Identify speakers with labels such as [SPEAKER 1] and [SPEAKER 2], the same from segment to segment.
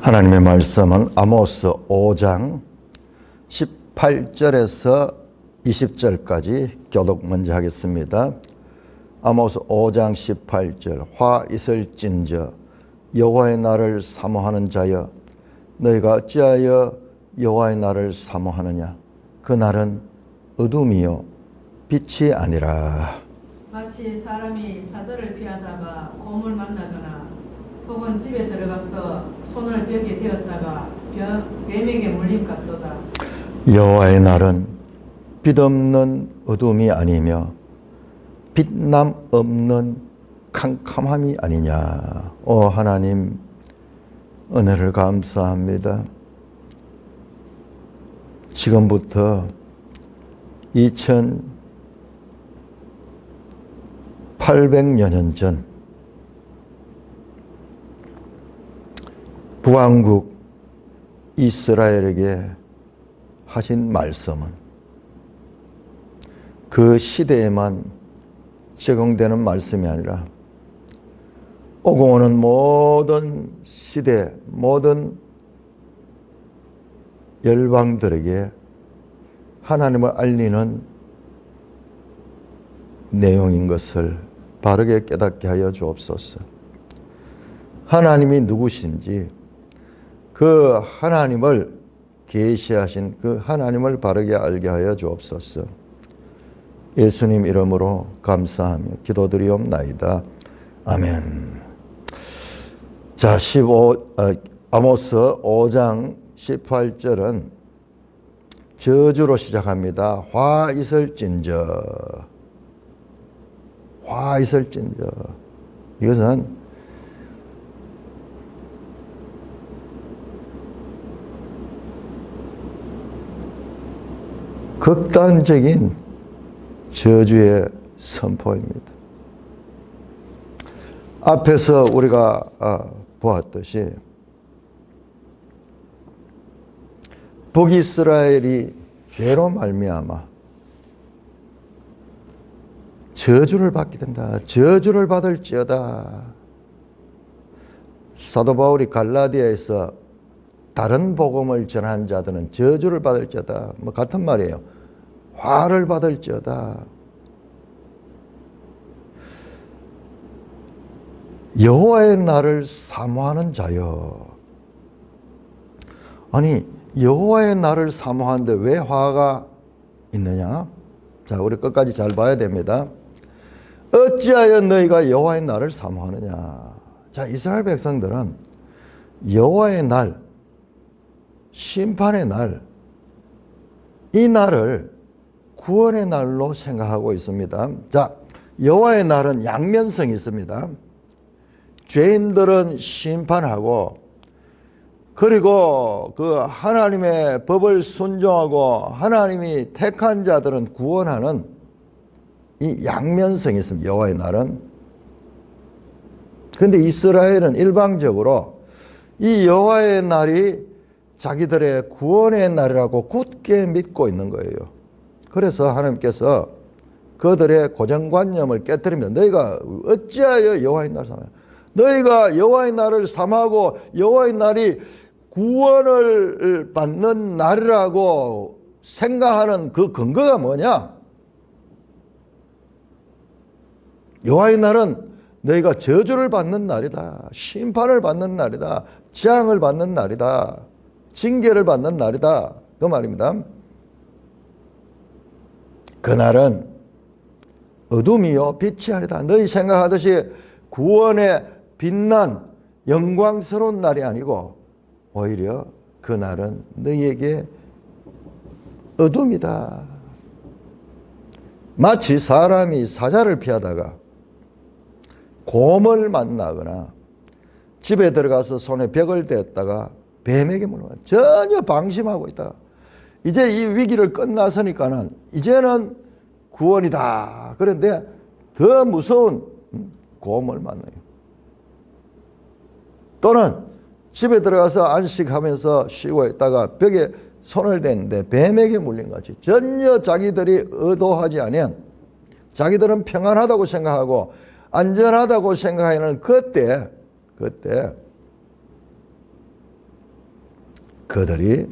[SPEAKER 1] 하나님의 말씀은 아모스 5장 18절에서 20절까지 교독 먼저 하겠습니다. 아모스 5장 18절 화 있을진저 여호와의 날을 사모하는 자여 너희가 어찌하여 여호와의 날을 사모하느냐 그 날은 어둠이요 빛이 아니라.
[SPEAKER 2] 마치 사람이 사자를 피하다가 곰을 만나거나 혹은 집에 들어가서 손을 벽에 대었다가 뱀에게 물림 같도다.
[SPEAKER 1] 여호와의 날은 빛없는 어둠이 아니며 빛남 없는 캄캄함이 아니냐. 오 하나님, 은혜를 감사합니다. 지금부터 2800여 년 전 북왕국 이스라엘에게 하신 말씀은 그 시대에만 적용되는 말씀이 아니라 오고 오는 모든 시대, 모든 열방들에게 하나님을 알리는 내용인 것을 바르게 깨닫게 하여 주옵소서. 하나님이 누구신지 그 하나님을 계시하신 그 하나님을 바르게 알게 하여 주옵소서. 예수님 이름으로 감사하며 기도드리옵나이다. 아멘. 자, 아모스 5장 18절은 저주로 시작합니다. 화 있을진저. 화 있을진저. 이것은 극단적인 저주의 선포입니다. 앞에서 우리가 보았듯이 북이스라엘이 죄로 말미암아 저주를 받게 된다. 저주를 받을지어다. 사도 바울이 갈라디아에서 다른 복음을 전한 자들은 저주를 받을지어다. 뭐 같은 말이에요. 화를 받을지어다. 여호와의 날을 사모하는 자여. 아니 여호와의 날을 사모하는데 왜 화가 있느냐? 자, 우리 끝까지 잘 봐야 됩니다. 어찌하여 너희가 여호와의 날을 사모하느냐? 자, 이스라엘 백성들은 여호와의 날, 심판의 날, 이 날을 구원의 날로 생각하고 있습니다. 자, 여호와의 날은 양면성이 있습니다. 죄인들은 심판하고, 그리고 그 하나님의 법을 순종하고 하나님이 택한 자들은 구원하는 이 양면성이 있습니다. 여호와의 날은. 그런데 이스라엘은 일방적으로 이 여호와의 날이 자기들의 구원의 날이라고 굳게 믿고 있는 거예요. 그래서 하나님께서 그들의 고정관념을 깨뜨립니다. 너희가 어찌하여 여호와의 날을 사모하냐? 너희가 여호와의 날을 사모하고 여호와의 날이 구원을 받는 날이라고 생각하는 그 근거가 뭐냐? 여호와의 날은 너희가 저주를 받는 날이다. 심판을 받는 날이다. 재앙을 받는 날이다. 징계를 받는 날이다. 그 말입니다. 그날은 어둠이요 빛이 아니다. 너희 생각하듯이 구원의 빛난 영광스러운 날이 아니고 오히려 그날은 너희에게 어둠이다. 마치 사람이 사자를 피하다가 곰을 만나거나 집에 들어가서 손에 벽을 대었다가 뱀에게 물어봐. 전혀 방심하고 있다. 이제 이 위기를 끝나서니까는 이제는 구원이다. 그런데 더 무서운 곰을 만나요. 또는 집에 들어가서 안식하면서 쉬고 있다가 벽에 손을 댔는데 뱀에게 물린 거지. 전혀 자기들이 의도하지 않은, 자기들은 평안하다고 생각하고 안전하다고 생각하는 그때 그들이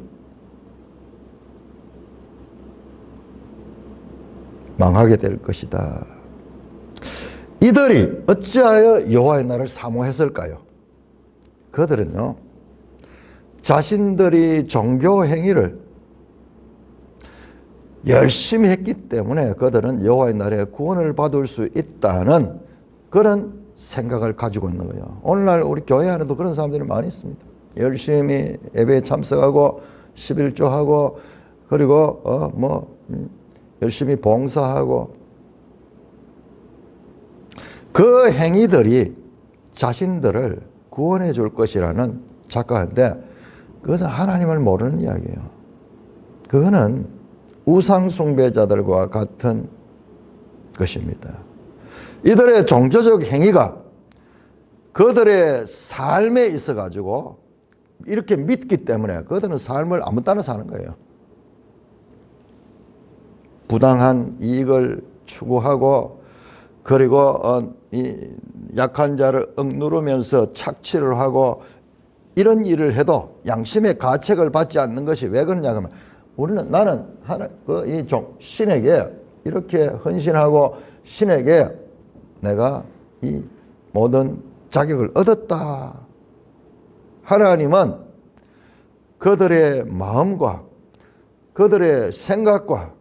[SPEAKER 1] 망하게 될 것이다. 이들이 어찌하여 여호와의 날을 사모했을까요? 그들은요, 자신들이 종교 행위를 열심히 했기 때문에 그들은 여호와의 날에 구원을 받을 수 있다는 그런 생각을 가지고 있는 거예요. 오늘날 우리 교회 안에도 그런 사람들이 많이 있습니다. 열심히 예배에 참석하고 11조하고 그리고 열심히 봉사하고 그 행위들이 자신들을 구원해 줄 것이라는 착각인데 그것은 하나님을 모르는 이야기예요. 그거는 우상 숭배자들과 같은 것입니다. 이들의 종교적 행위가 그들의 삶에 있어 가지고 이렇게 믿기 때문에 그들은 삶을 아무 따라 사는 거예요. 부당한 이익을 추구하고 그리고 이 약한 자를 억누르면서 착취를 하고 이런 일을 해도 양심의 가책을 받지 않는 것이 왜 그러냐 하면 나는 신에게 이렇게 헌신하고 신에게 내가 이 모든 자격을 얻었다. 하나님은 그들의 마음과 그들의 생각과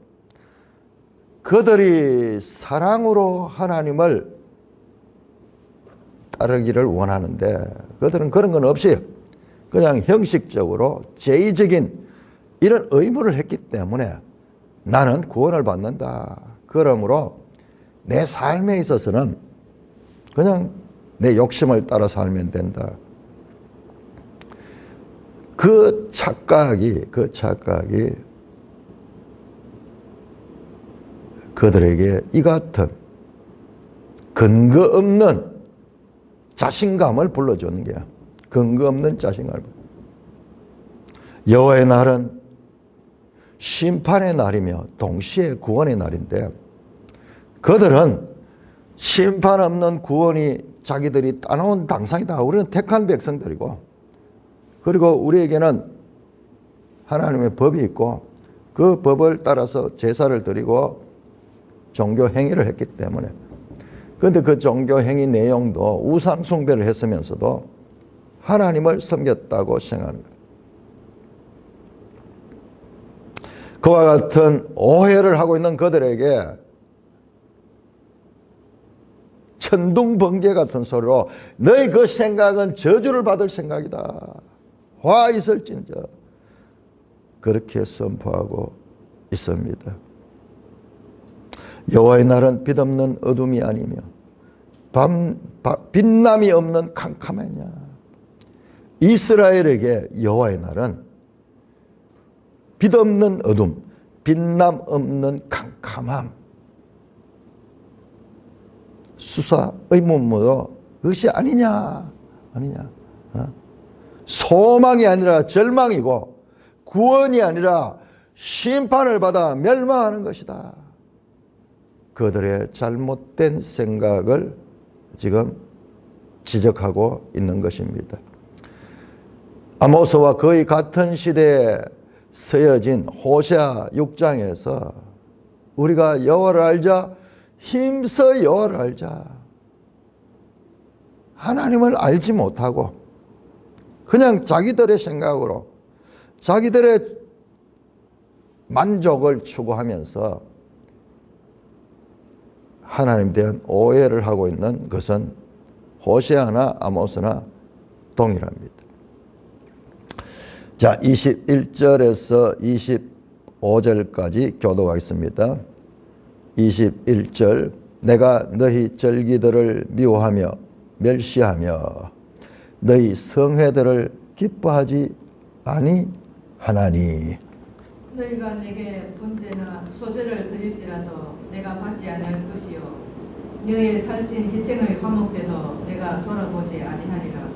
[SPEAKER 1] 그들이 사랑으로 하나님을 따르기를 원하는데 그들은 그런 건 없이 그냥 형식적으로 제의적인 이런 의무를 했기 때문에 나는 구원을 받는다. 그러므로 내 삶에 있어서는 그냥 내 욕심을 따라 살면 된다. 그 착각이 그들에게 이 같은 근거 없는 자신감을 불러주는 게야. 근거 없는 자신감을. 여호와의 날은 심판의 날이며 동시에 구원의 날인데 그들은 심판 없는 구원이 자기들이 따놓은 당상이다. 우리는 택한 백성들이고 그리고 우리에게는 하나님의 법이 있고 그 법을 따라서 제사를 드리고 종교 행위를 했기 때문에 그런데 그 종교 행위 내용도 우상 숭배를 했으면서도 하나님을 섬겼다고 생각하는 거예요. 그와 같은 오해를 하고 있는 그들에게 천둥번개 같은 소리로 너희 그 생각은 저주를 받을 생각이다. 화 있을진저 그렇게 선포하고 있습니다. 여호와의 날은 빛없는 어둠이 아니며 빛남이 없는 캄캄하냐. 이스라엘에게 여호와의 날은 빛없는 어둠, 빛남 없는 캄캄함, 수사 의문문으로 그것이 아니냐. 소망이 아니라 절망이고 구원이 아니라 심판을 받아 멸망하는 것이다. 그들의 잘못된 생각을 지금 지적하고 있는 것입니다. 아모스와 거의 같은 시대에 쓰여진 호세아 6장에서 우리가 여호와를 알자, 힘써 여호와를 알자. 하나님을 알지 못하고 그냥 자기들의 생각으로 자기들의 만족을 추구하면서 하나님에 대한 오해를 하고 있는 것은 호세아나 아모스나 동일합니다. 자, 21절에서 25절까지 교독하겠습니다. 21절 내가 너희 절기들을 미워하며 멸시하며 너희 성회들을 기뻐하지 아니하나니
[SPEAKER 2] 너희가 내게 번제나 소제를 드릴지라도 내가 받지 않을 것이요 너의 살찐 희생의 화목제도 내가 돌아보지 아니하리라.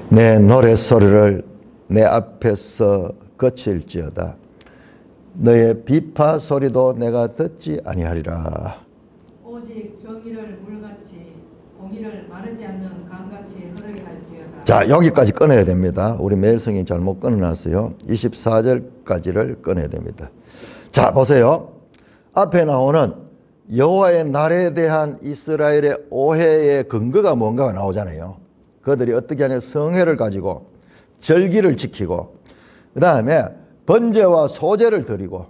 [SPEAKER 1] 내 노랫소리를 내 앞에서 거칠지어다 너의 비파 소리도 내가 듣지 아니하리라.
[SPEAKER 2] 오직 정의를 물같이 공의를 마르지 않는 강같이 흐르게 할지어다.
[SPEAKER 1] 자, 여기까지 끊어야 됩니다. 우리 매일성이 잘못 끊어놨어요. 24절까지를 끊어야 됩니다. 자, 보세요. 앞에 나오는 여호와의 날에 대한 이스라엘의 오해의 근거가 뭔가가 나오잖아요. 그들이 어떻게 하냐, 성회를 가지고 절기를 지키고, 그 다음에 번제와 소제를 드리고,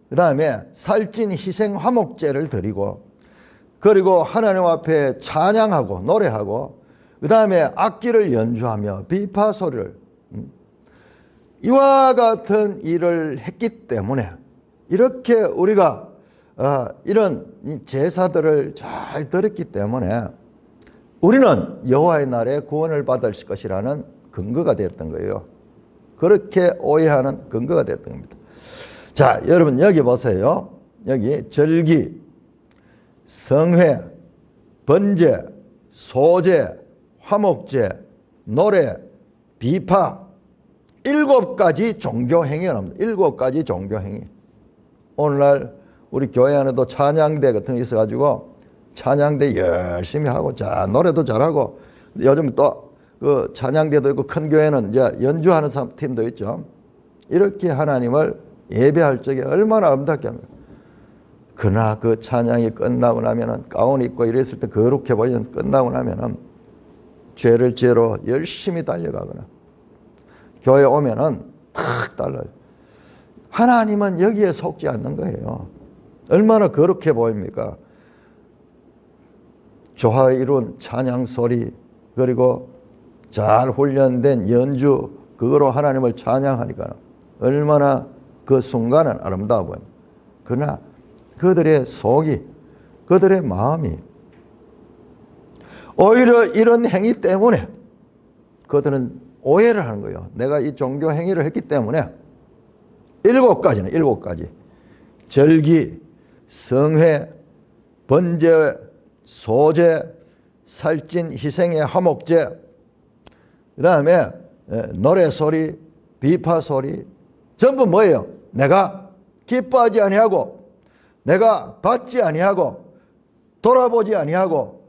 [SPEAKER 1] 그 다음에 살찐 희생 화목제를 드리고, 그리고 하나님 앞에 찬양하고 노래하고, 그 다음에 악기를 연주하며 비파 소리를, 이와 같은 일을 했기 때문에 이렇게 우리가 이런 제사들을 잘 드렸기 때문에 우리는 여호와의 날에 구원을 받을 것이라는 근거가 되었던 거예요. 그렇게 오해하는 근거가 되었던 겁니다. 자, 여러분 여기 보세요. 여기 절기, 성회, 번제, 소제, 화목제, 노래, 비파, 7가지 종교행위가 나옵니다. 7가지 종교행위. 오늘날 우리 교회 안에도 찬양대 같은 게 있어가지고 찬양대 열심히 하고, 자, 노래도 잘하고, 요즘 또 그 찬양대도 있고, 큰 교회는 이제 연주하는 팀도 있죠. 이렇게 하나님을 예배할 적에 얼마나 아름답게 합니까? 그러나 그 찬양이 끝나고 나면은, 가운 입고 이랬을 때 거룩해 보이는 끝나고 나면은 죄를 죄로 열심히 달려가거나 교회 오면은 탁 달라요. 하나님은 여기에 속지 않는 거예요. 얼마나 거룩해 보입니까? 조화 이룬 찬양 소리, 그리고 잘 훈련된 연주, 그거로 하나님을 찬양하니까 얼마나 그 순간은 아름다워 보입니다. 그러나 그들의 속이, 그들의 마음이 오히려 이런 행위 때문에 그들은 오해를 하는 거예요. 내가 이 종교 행위를 했기 때문에 7가지는 7가지. 절기, 성회, 번제, 소제, 살찐 희생의 화목제, 그 다음에 노래 소리, 비파 소리, 전부 뭐예요? 내가 기뻐하지 아니하고, 내가 받지 아니하고, 돌아보지 아니하고,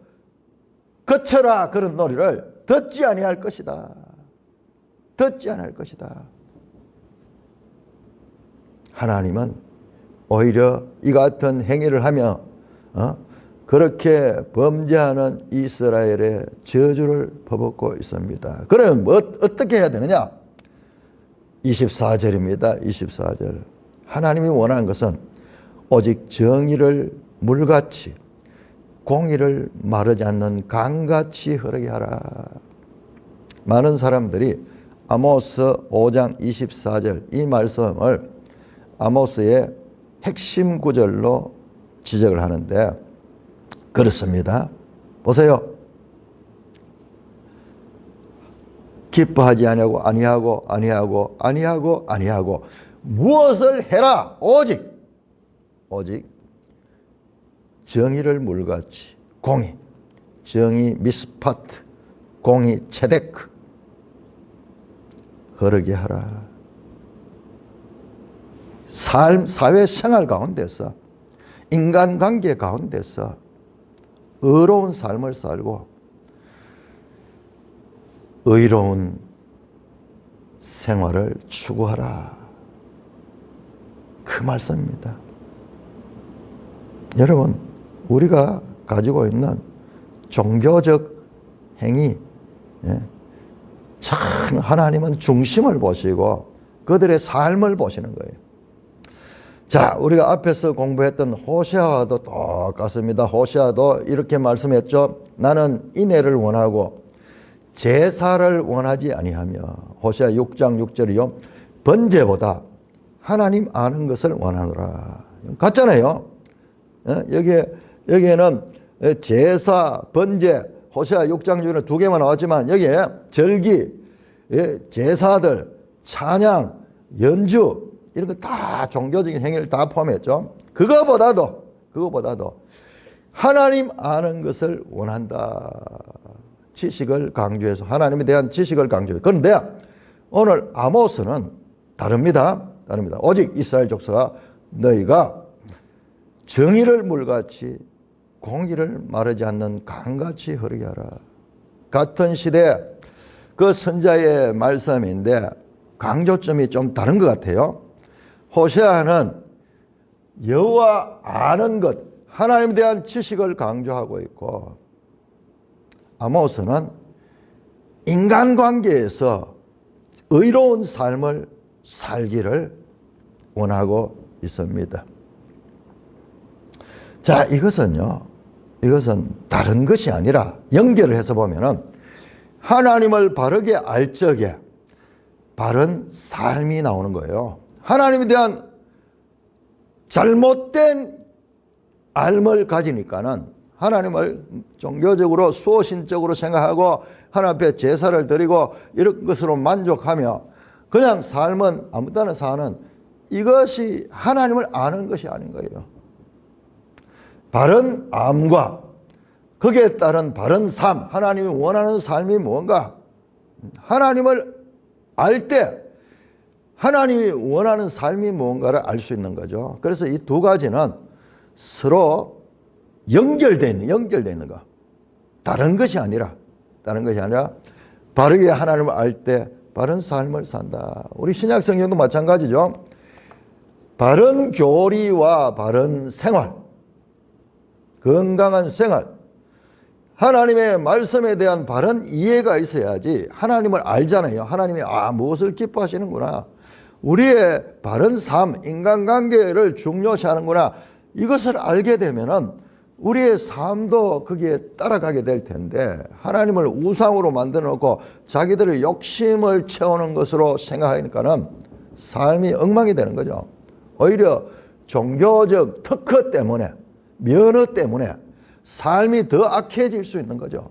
[SPEAKER 1] 거쳐라 그런 노래를 듣지 아니할 것이다. 듣지 않을 것이다. 하나님은 오히려 이 같은 행위를 하며 그렇게 범죄하는 이스라엘의 저주를 퍼붓고 있습니다. 그러면 어떻게 해야 되느냐? 24절입니다. 24절. 하나님이 원하는 것은 오직 정의를 물같이, 공의를 마르지 않는 강같이 흐르게 하라. 많은 사람들이 아모스 5장 24절 이 말씀을 아모스의 핵심 구절로 지적을 하는데, 그렇습니다. 보세요. 기뻐하지 아니하고 무엇을 해라? 오직 정의를 물같이, 공의, 정의 미스파트, 공의 체데크 흐르게 하라. 사회 생활 가운데서, 인간관계 가운데서 의로운 삶을 살고 의로운 생활을 추구하라. 그 말씀입니다. 여러분, 우리가 가지고 있는 종교적 행위, 참 하나님은 중심을 보시고 그들의 삶을 보시는 거예요. 자, 우리가 앞에서 공부했던 호세아와도 똑같습니다. 호세아도 이렇게 말씀했죠. 나는 인애를 원하고 제사를 원하지 아니하며, 호세아 6장 6절이요. 번제보다 하나님 아는 것을 원하노라. 같잖아요. 여기에는 제사, 번제, 호세아 6장 6절은 2개만 나왔지만 여기에 절기, 제사들, 찬양, 연주, 이런 거 다 종교적인 행위를 다 포함했죠. 그거보다도 하나님 아는 것을 원한다. 지식을 강조해서, 하나님에 대한 지식을 강조해서. 그런데 오늘 아모스는 다릅니다. 오직 이스라엘 족속아, 너희가 정의를 물같이, 공의를 마르지 않는 강같이 흐르게 하라. 같은 시대 그 선자의 말씀인데 강조점이 좀 다른 것 같아요. 호세아는 여호와 아는 것, 하나님에 대한 지식을 강조하고 있고, 아모스는 인간관계에서 의로운 삶을 살기를 원하고 있습니다. 자, 이것은 다른 것이 아니라 연결을 해서 보면은 하나님을 바르게 알 적에 바른 삶이 나오는 거예요. 하나님에 대한 잘못된 알을 가지니까는 하나님을 종교적으로 수호신적으로 생각하고 하나님 앞에 제사를 드리고 이런 것으로 만족하며 그냥 삶은 아무 때나 사는, 이것이 하나님을 아는 것이 아닌 거예요. 바른 암과 거기에 따른 바른 삶, 하나님이 원하는 삶이 뭔가, 하나님을 알 때 하나님이 원하는 삶이 뭔가를 알 수 있는 거죠. 그래서 이 두 가지는 서로 연결되어 있는 거. 다른 것이 아니라 바르게 하나님을 알 때 바른 삶을 산다. 우리 신약 성경도 마찬가지죠. 바른 교리와 바른 생활, 건강한 생활, 하나님의 말씀에 대한 바른 이해가 있어야지 하나님을 알잖아요. 하나님이 무엇을 기뻐하시는구나, 우리의 바른 삶, 인간관계를 중요시하는구나, 이것을 알게 되면은 우리의 삶도 거기에 따라가게 될 텐데, 하나님을 우상으로 만들어 놓고 자기들의 욕심을 채우는 것으로 생각하니까는 삶이 엉망이 되는 거죠. 오히려 종교적 특허 때문에, 면허 때문에 삶이 더 악해질 수 있는 거죠.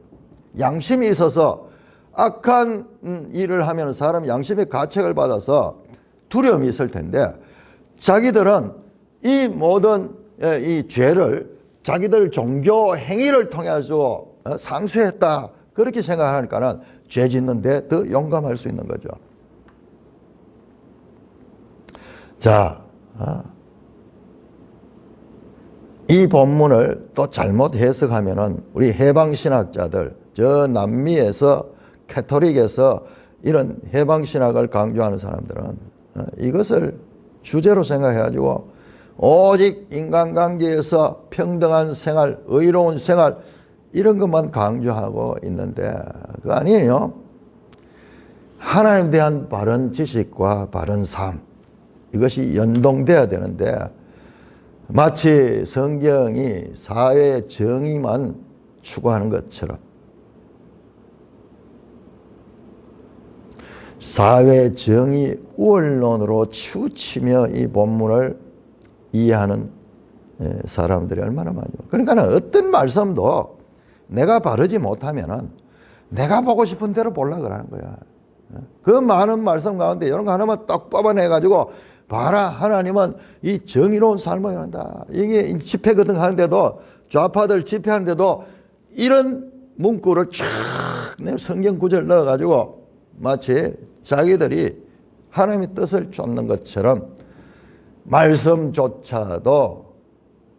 [SPEAKER 1] 양심이 있어서 악한 일을 하면 사람이 양심의 가책을 받아서 두려움이 있을 텐데, 자기들은 이 모든 이 죄를 자기들 종교 행위를 통해서 상쇄했다, 그렇게 생각하니까는 죄 짓는데 더 용감할 수 있는 거죠. 자, 이 본문을 또 잘못 해석하면은 우리 해방신학자들, 저 남미에서 캐토릭에서 이런 해방신학을 강조하는 사람들은 이것을 주제로 생각해가지고 오직 인간관계에서 평등한 생활, 의로운 생활, 이런 것만 강조하고 있는데 그거 아니에요. 하나님에 대한 바른 지식과 바른 삶, 이것이 연동돼야 되는데, 마치 성경이 사회 정의만 추구하는 것처럼 사회 정의 우월론으로 치우치며 이 본문을 이해하는 사람들이 얼마나 많아요. 그러니까 어떤 말씀도 내가 바르지 못하면은 내가 보고 싶은 대로 보려고 그러는 거야. 그 많은 말씀 가운데 이런 거 하나만 딱 뽑아내가지고 봐라, 하나님은 이 정의로운 삶을 한다. 이게 집회거든 하는데도, 좌파들 집회하는데도 이런 문구를 쫙 성경 구절 넣어가지고 마치 자기들이 하나님의 뜻을 쫓는 것처럼 말씀조차도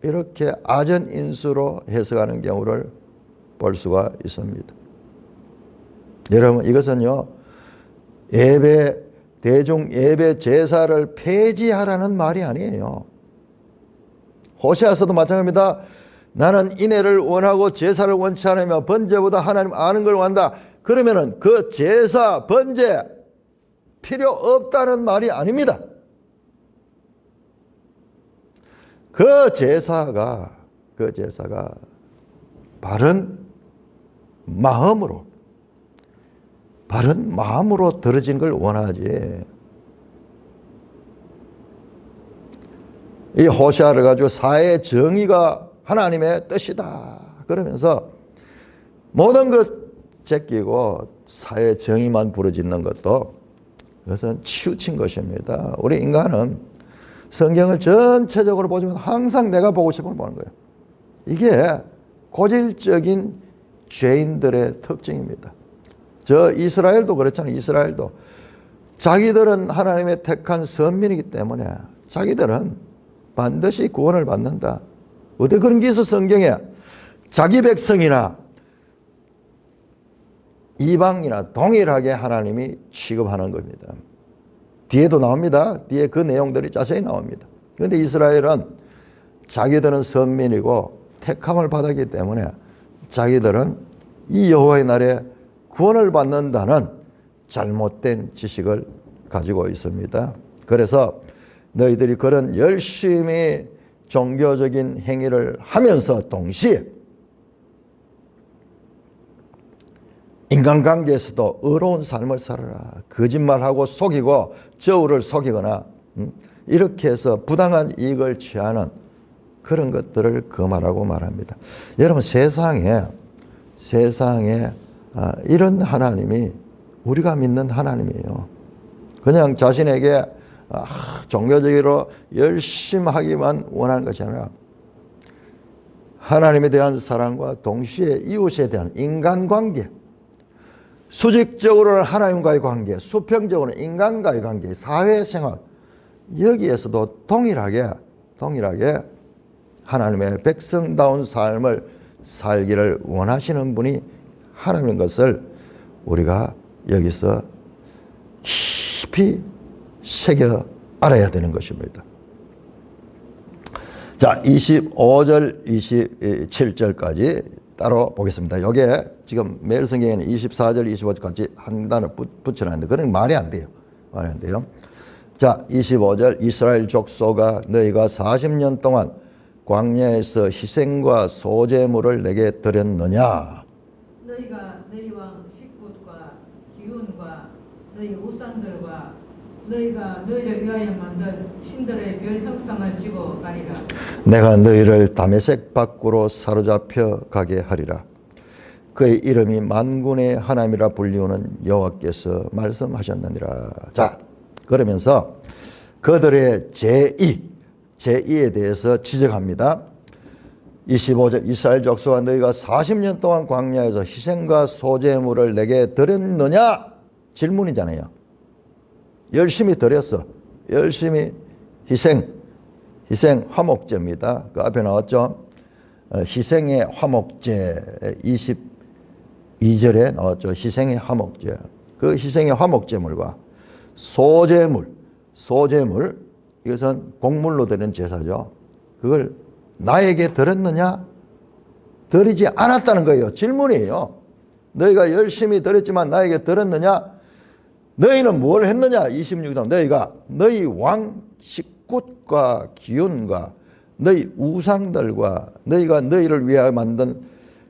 [SPEAKER 1] 이렇게 아전인수로 해석하는 경우를 볼 수가 있습니다. 여러분, 이것은요, 대중 예배 제사를 폐지하라는 말이 아니에요. 호세아서도 마찬가지입니다. 나는 인애를 원하고 제사를 원치 않으며 번제보다 하나님 아는 걸 원한다. 그러면은 그 제사, 번제 필요 없다는 말이 아닙니다. 그 제사가 바른 마음으로 드려진 걸 원하지. 이 호세아를 가지고 사회 정의가 하나님의 뜻이다 그러면서 모든 것 제끼고 사회 정의만 부르짖는 것도, 그것은 치우친 것입니다. 우리 인간은 성경을 전체적으로 보지만 항상 내가 보고 싶은 걸 보는 거예요. 이게 고질적인 죄인들의 특징입니다. 저 이스라엘도 그렇잖아요. 이스라엘도 자기들은 하나님의 택한 선민이기 때문에 자기들은 반드시 구원을 받는다. 어디 그런 게 있어 성경에. 자기 백성이나 이방이나 동일하게 하나님이 취급하는 겁니다. 뒤에도 나옵니다. 뒤에 그 내용들이 자세히 나옵니다. 그런데 이스라엘은 자기들은 선민이고 택함을 받았기 때문에 자기들은 이 여호와의 날에 구원을 받는다는 잘못된 지식을 가지고 있습니다. 그래서 너희들이 그런 열심히 종교적인 행위를 하면서 동시에 인간관계에서도 의로운 삶을 살아라. 거짓말하고 속이고 저울을 속이거나 이렇게 해서 부당한 이익을 취하는 그런 것들을 금하라고 말합니다. 여러분 세상에 이런 하나님이 우리가 믿는 하나님이에요. 그냥 자신에게 종교적으로 열심히 하기만 원하는 것이 아니라 하나님에 대한 사랑과 동시에 이웃에 대한 인간관계, 수직적으로는 하나님과의 관계, 수평적으로는 인간과의 관계, 사회생활, 여기에서도 동일하게 하나님의 백성다운 삶을 살기를 원하시는 분이 하나님인 것을 우리가 여기서 깊이 새겨 알아야 되는 것입니다. 자, 25절, 27절까지 따로 보겠습니다. 이게 지금 매일 성경에는 24절, 25절까지 한 단어 붙여놨는데 그건 말이 안 돼요. 자, 25절 이스라엘 족속아 너희가 40년 동안 광야에서 희생과 소제물을 내게 드렸느냐?
[SPEAKER 2] 너희가 너희 왕 식굿과 기운과 너희 우상들과 너희가 너희를 위하여 만든 신들의 별 형상을 지고 가리라.
[SPEAKER 1] 내가 너희를 다메섹 밖으로 사로잡혀 가게 하리라. 그의 이름이 만군의 하나님이라 불리우는 여호와께서 말씀하셨느니라. 자, 그러면서 그들의 제2에 대해서 지적합니다. 25절 이스라엘 족속아 너희가 40년 동안 광야에서 희생과 소제물을 내게 드렸느냐? 질문이잖아요. 열심히 드렸어. 열심히 희생 화목제입니다. 그 앞에 나왔죠. 희생의 화목제 22절에 나왔죠. 희생의 화목제. 그 희생의 화목제물과 소제물 이것은 곡물로 드리는 제사죠. 그걸 나에게 드렸느냐? 드리지 않았다는 거예요. 질문이에요. 너희가 열심히 드렸지만 나에게 드렸느냐? 너희는 뭘 했느냐? 26절 너희가 너희 왕 식굿과 기운과 너희 우상들과 너희가 너희를 위하여 만든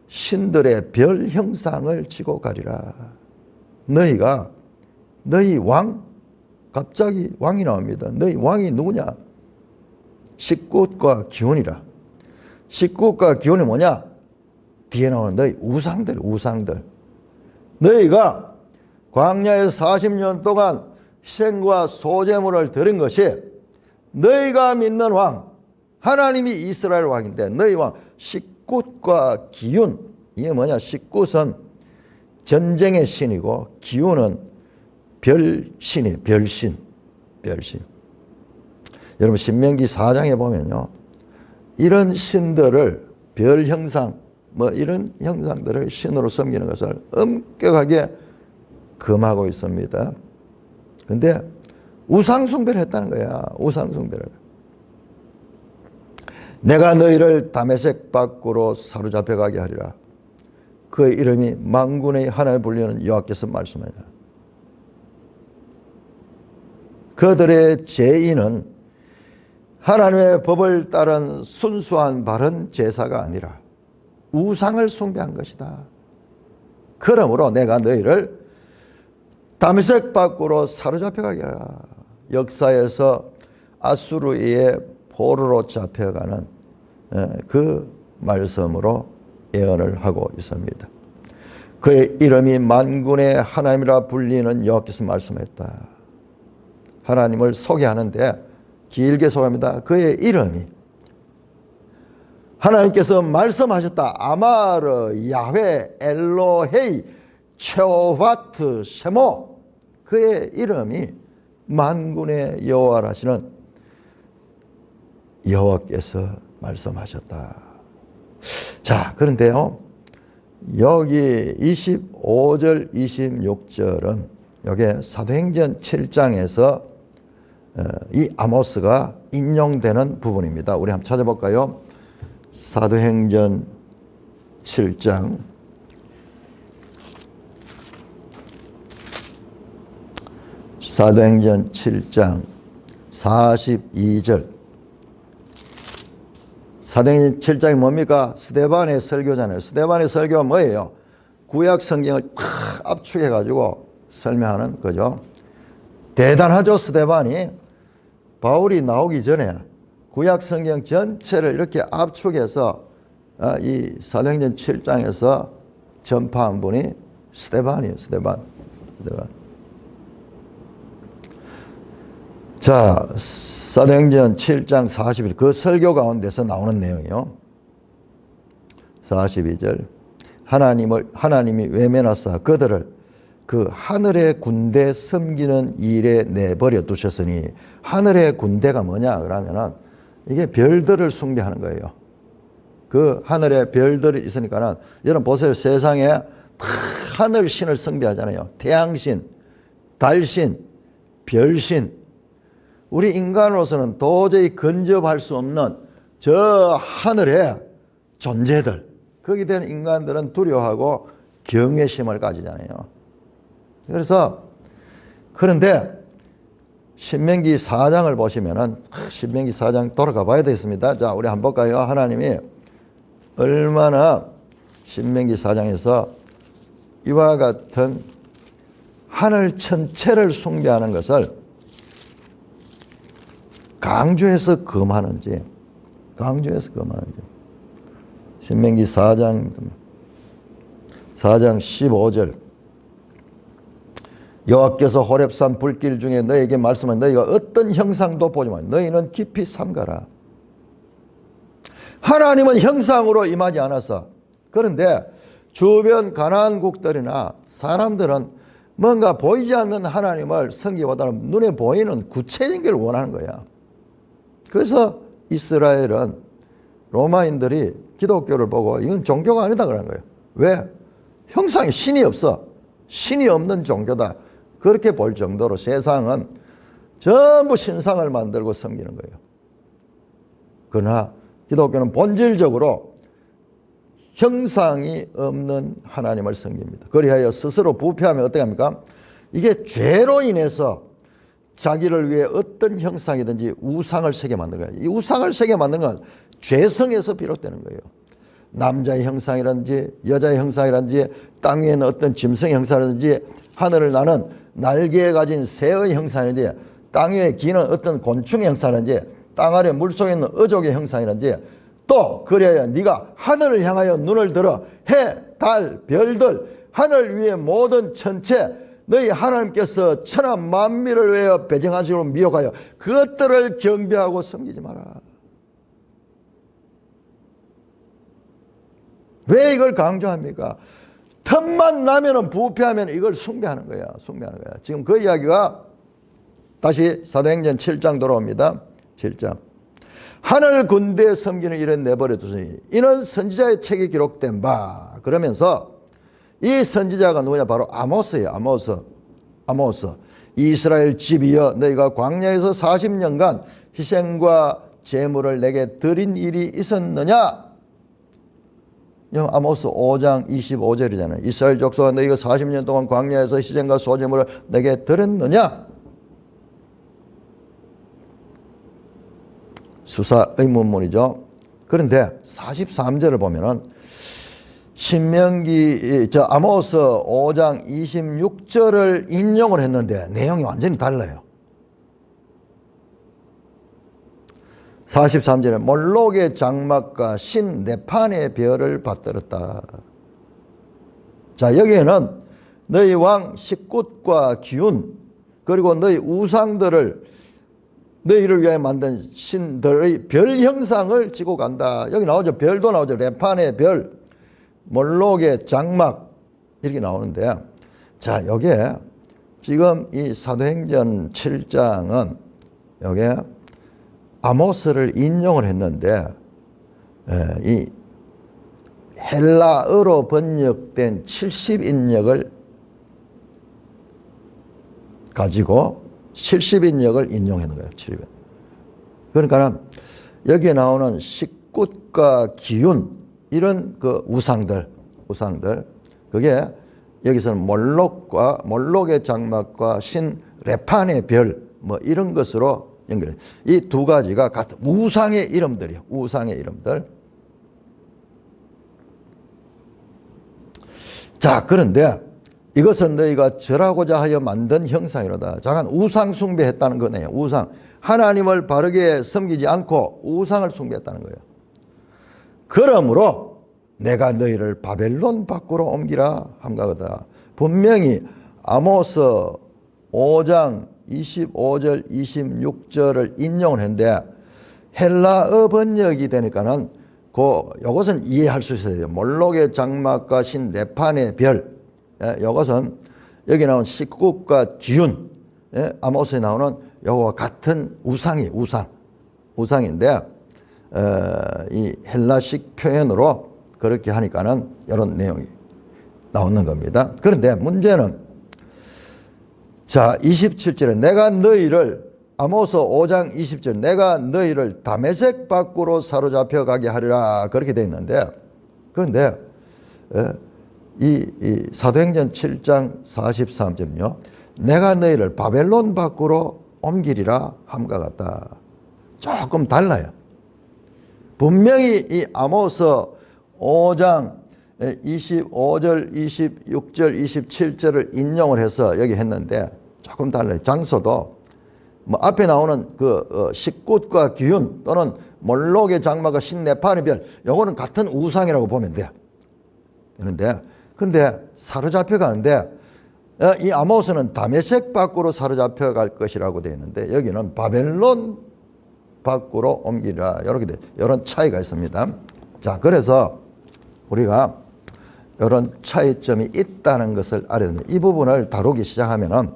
[SPEAKER 1] 신들의 별 형상을 지고 가리라. 너희가 너희 왕, 갑자기 왕이 나옵니다. 너희 왕이 누구냐? 식굿과 기운이라. 식굿과 기운이 뭐냐? 뒤에 나오는 너희 우상들. 너희가 광야에서 40년 동안 희생과 소제물을 드린 것이 너희가 믿는 왕, 하나님이 이스라엘 왕인데 너희 왕 식굿과 기운, 이게 뭐냐? 식굿은 전쟁의 신이고 기운은 별신이에요. 별신. 여러분 신명기 4장에 보면요, 이런 신들을 별 형상 이런 형상들을 신으로 섬기는 것을 엄격하게 금하고 있습니다. 근데 우상숭배를 했다는 거야. 우상숭배를. 내가 너희를 다메섹 밖으로 사로잡혀 가게 하리라. 그의 이름이 만군의 하나님을 불리는 여호와께서 말씀하냐. 그들의 죄인은 하나님의 법을 따른 순수한 바른 제사가 아니라 우상을 숭배한 것이다. 그러므로 내가 너희를 다메섹 밖으로 사로잡혀 가게 하라. 역사에서 아수르의 포로로 잡혀가는 그 말씀으로 예언을 하고 있습니다. 그의 이름이 만군의 하나님이라 불리는 여호와께서 말씀했다. 하나님을 소개하는데 길게 소개합니다. 그의 이름이 하나님께서 말씀하셨다. 아마르 야훼 엘로헤이 체오바트 쉐모. 그의 이름이 만군의 여호와라시는 여호와께서 말씀하셨다. 자, 그런데요, 여기 25절, 26절은 여기 사도행전 7장에서 이 아모스가 인용되는 부분입니다. 우리 한번 찾아볼까요? 사도행전 7장 42절. 사도행전 7장이 뭡니까? 스데반의 설교잖아요. 스데반의 설교가 뭐예요? 구약 성경을 탁 압축해가지고 설명하는 거죠. 대단하죠, 스데반이. 바울이 나오기 전에 구약 성경 전체를 이렇게 압축해서 이 사도행전 7장에서 전파한 분이 스데반이에요, 스데반. 자, 사도행전 7장 41, 그 설교 가운데서 나오는 내용이요. 42절. 하나님이 외면하사 그들을 그 하늘의 군대 섬기는 일에 내버려 두셨으니, 하늘의 군대가 뭐냐 그러면은 이게 별들을 숭배하는 거예요. 그 하늘에 별들이 있으니까는, 여러분 보세요. 세상에 하늘 신을 숭배하잖아요. 태양신, 달신, 별신. 우리 인간으로서는 도저히 근접할 수 없는 저 하늘의 존재들, 거기에 대한 인간들은 두려워하고 경외심을 가지잖아요. 그래서, 그런데 신명기 4장을 보시면은, 신명기 4장 돌아가 봐야 되겠습니다. 자, 우리 한번 볼까요? 하나님이 얼마나 신명기 4장에서 이와 같은 하늘 전체를 숭배하는 것을 강조해서 금하는지. 신명기 4장 15절. 여호와께서 호렙산 불길 중에 너에게 말씀한 너희가 어떤 형상도 보지 마. 너희는 깊이 삼가라. 하나님은 형상으로 임하지 않았어. 그런데 주변 가나안국들이나 사람들은 뭔가 보이지 않는 하나님을 섬기보다는 눈에 보이는 구체적인 걸 원하는 거야. 그래서 이스라엘은 로마인들이 기독교를 보고 이건 종교가 아니다 그러는 거예요. 왜? 형상이 신이 없어. 신이 없는 종교다. 그렇게 볼 정도로 세상은 전부 신상을 만들고 섬기는 거예요. 그러나 기독교는 본질적으로 형상이 없는 하나님을 섬깁니다. 그리하여 스스로 부패하면 어떻게 합니까? 이게 죄로 인해서 자기를 위해 어떤 형상이든지 우상을 새겨 만드는 거예요. 이 우상을 새겨 만드는 건 죄성에서 비롯되는 거예요. 남자의 형상이라든지 여자의 형상이라든지 땅 위에 있는 어떤 짐승의 형상이라든지 하늘을 나는 날개 가진 새의 형상이라든지 땅 위에 기는 어떤 곤충의 형상이라든지 땅 아래 물속에 있는 어족의 형상이라든지, 또 그래야 네가 하늘을 향하여 눈을 들어 해, 달, 별들, 하늘 위의 모든 천체, 너희 하나님께서 천하 만민을 위하여 배정하시고 미혹하여 그것들을 경배하고 섬기지 마라. 왜 이걸 강조합니까? 틈만 나면은 부패하면 이걸 숭배하는 거야. 지금 그 이야기가 다시 사도행전 7장 돌아옵니다. 7장. 하늘 군대에 섬기는 일은 내버려 두시니 이는 선지자의 책에 기록된 바. 그러면서 이 선지자가 누구냐? 바로 아모스예요. 아모스. 이스라엘 집이여 너희가 광야에서 40년간 희생과 제물을 내게 드린 일이 있었느냐? 아모스 5장 25절이잖아요. 이스라엘 족속아 너희가 40년 동안 광야에서 희생과 소제물을 내게 드렸느냐? 수사 의문문이죠. 그런데 43절을 보면은 아모스 5장 26절을 인용을 했는데 내용이 완전히 달라요. 43절에 몰록의 장막과 신 네판의 별을 받들었다. 자, 여기에는 너희 왕 식굿과 기운, 그리고 너희 우상들을 너희를 위하여 만든 신들의 별 형상을 지고 간다. 여기 나오죠. 별도 나오죠. 네판의 별, 몰록의 장막, 이렇게 나오는데, 자, 여기에 지금 이 사도행전 7장은 여기에 아모스를 인용을 했는데, 이 헬라어로 번역된 70인역을 가지고 70인역을 인용하는 거예요. 70인. 그러니까 여기에 나오는 식굿과 기운 이런 그 우상들 그게 여기서는 몰록의 장막과 신 레판의 별 뭐 이런 것으로 연결해. 이 두 가지가 같은 우상의 이름들이요. 우상의 이름들. 자, 그런데 이것은 너희가 절하고자 하여 만든 형상이로다. 잠깐 우상 숭배했다는 거네요. 우상. 하나님을 바르게 섬기지 않고 우상을 숭배했다는 거예요. 그러므로 내가 너희를 바벨론 밖으로 옮기라 함가거다. 분명히 아모스 5장 25절 26절을 인용을 했는데 헬라어 번역이 되니까는 이것은 이해할 수 있어야 돼요. 몰록의 장막과 신 레판의 별. 이것은 여기 나온 식국과 기운. 아모스에 나오는 이거와 같은 우상인데 이 헬라식 표현으로 그렇게 하니까는 이런 내용이 나오는 겁니다. 그런데 문제는 자 27절에 내가 너희를 아모스 5장 20절 내가 너희를 다메섹 밖으로 사로잡혀 가게 하리라 그렇게 되어 있는데 그런데 이 사도행전 7장 43절은요 내가 너희를 바벨론 밖으로 옮기리라 함과 같다. 조금 달라요. 분명히 이 아모스 5장 25절, 26절, 27절을 인용을 해서 여기 했는데 조금 달라요. 장소도 뭐 앞에 나오는 그 식굿과 기운 또는 몰록의 장막과 신레판의 별 요거는 같은 우상이라고 보면 돼요. 그런데 사로잡혀 가는데 이 아모스는 다메섹 밖으로 사로잡혀 갈 것이라고 되어 있는데 여기는 바벨론 밖으로 옮기라 이렇게 돼. 이런 차이가 있습니다. 자, 그래서 우리가 이런 차이점이 있다는 것을 알아야 됩니다. 이 부분을 다루기 시작하면은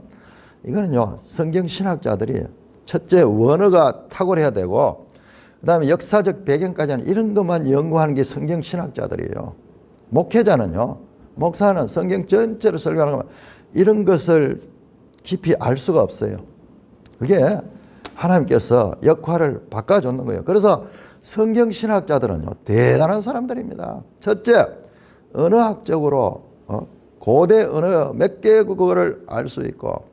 [SPEAKER 1] 이거는요 성경 신학자들이 첫째 원어가 탁월해야 되고 그 다음에 역사적 배경까지 하는 이런 것만 연구하는 게 성경 신학자들이에요. 목회자는요 목사는 성경 전체를 설교하는 것만 이런 것을 깊이 알 수가 없어요. 그게 하나님께서 역할을 바꿔줬는 거예요. 그래서 성경 신학자들은요 대단한 사람들입니다. 첫째 언어학적으로 고대 언어 몇 개국어를 알 수 있고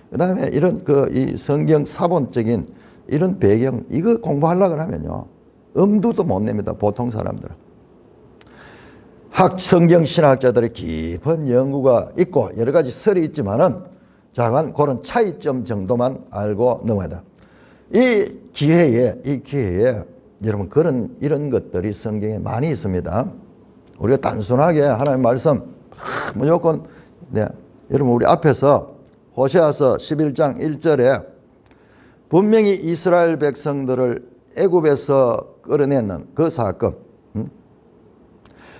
[SPEAKER 1] 그 다음에 이런 이 성경 사본적인 이런 배경 이거 공부하려고 하면요 엄두도 못 냅니다. 보통 사람들은. 성경 신학자들의 깊은 연구가 있고 여러 가지 설이 있지만은 자간 그런 차이점 정도만 알고 넘어야 돼. 이 기회에 여러분 이런 것들이 성경에 많이 있습니다. 우리가 단순하게 하나님 말씀 무조건 여러분 우리 앞에서 호세아서 11장 1절에 분명히 이스라엘 백성들을 애굽에서 끌어내는 그 사건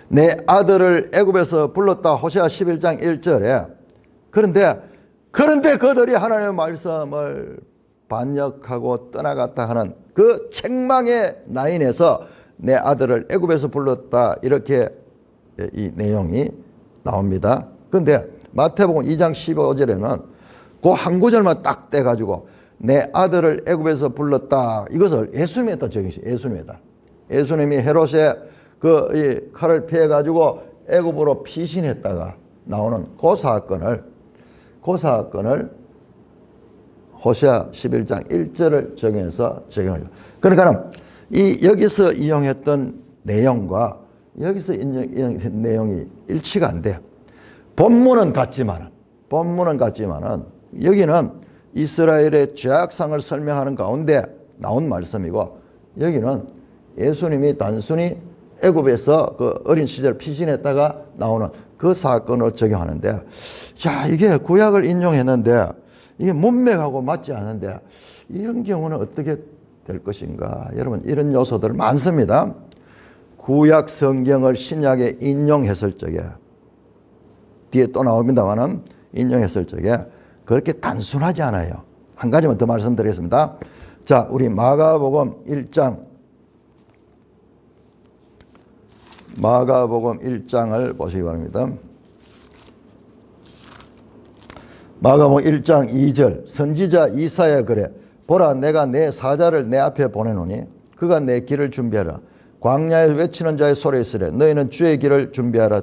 [SPEAKER 1] 내 아들을 애굽에서 불렀다 호세아 11장 1절에 그런데 그들이 하나님의 말씀을 반역하고 떠나갔다 하는 그 책망의 라인에서 내 아들을 애굽에서 불렀다 이렇게 이 내용이 나옵니다. 그런데 마태복음 2장 15절에는 그 한 구절만 딱 떼가지고 내 아들을 애굽에서 불렀다 이것을 예수님에다 적용했어요. 예수님이 헤롯의 이 칼을 피해가지고 애굽으로 피신했다가 나오는 그 사건을 호세아 11장 1절을 적용해서 적용을. 그러니까 여기서 이용했던 내용과 여기서 인용한 내용이 일치가 안 돼요. 본문은 같지만은 여기는 이스라엘의 죄악상을 설명하는 가운데 나온 말씀이고 여기는 예수님이 단순히 애굽에서 그 어린 시절 피신했다가 나오는 그 사건으로 적용하는데 야 이게 구약을 인용했는데 이게 문맥하고 맞지 않은데 이런 경우는 어떻게 될 것인가. 여러분 이런 요소들 많습니다. 구약 성경을 신약에 인용했을 적에 뒤에 또 나옵니다만은 인용했을 적에 그렇게 단순하지 않아요. 한 가지만 더 말씀드리겠습니다. 자, 우리 마가복음 1장 마가복음 1장을 보시기 바랍니다. 마가복음 1장 2절 선지자 이사야 그래 보라 내가 내 사자를 내 앞에 보내노니 그가 내 길을 준비하라. 광야에 외치는 자의 소리에 있으래 너희는 주의 길을 준비하라.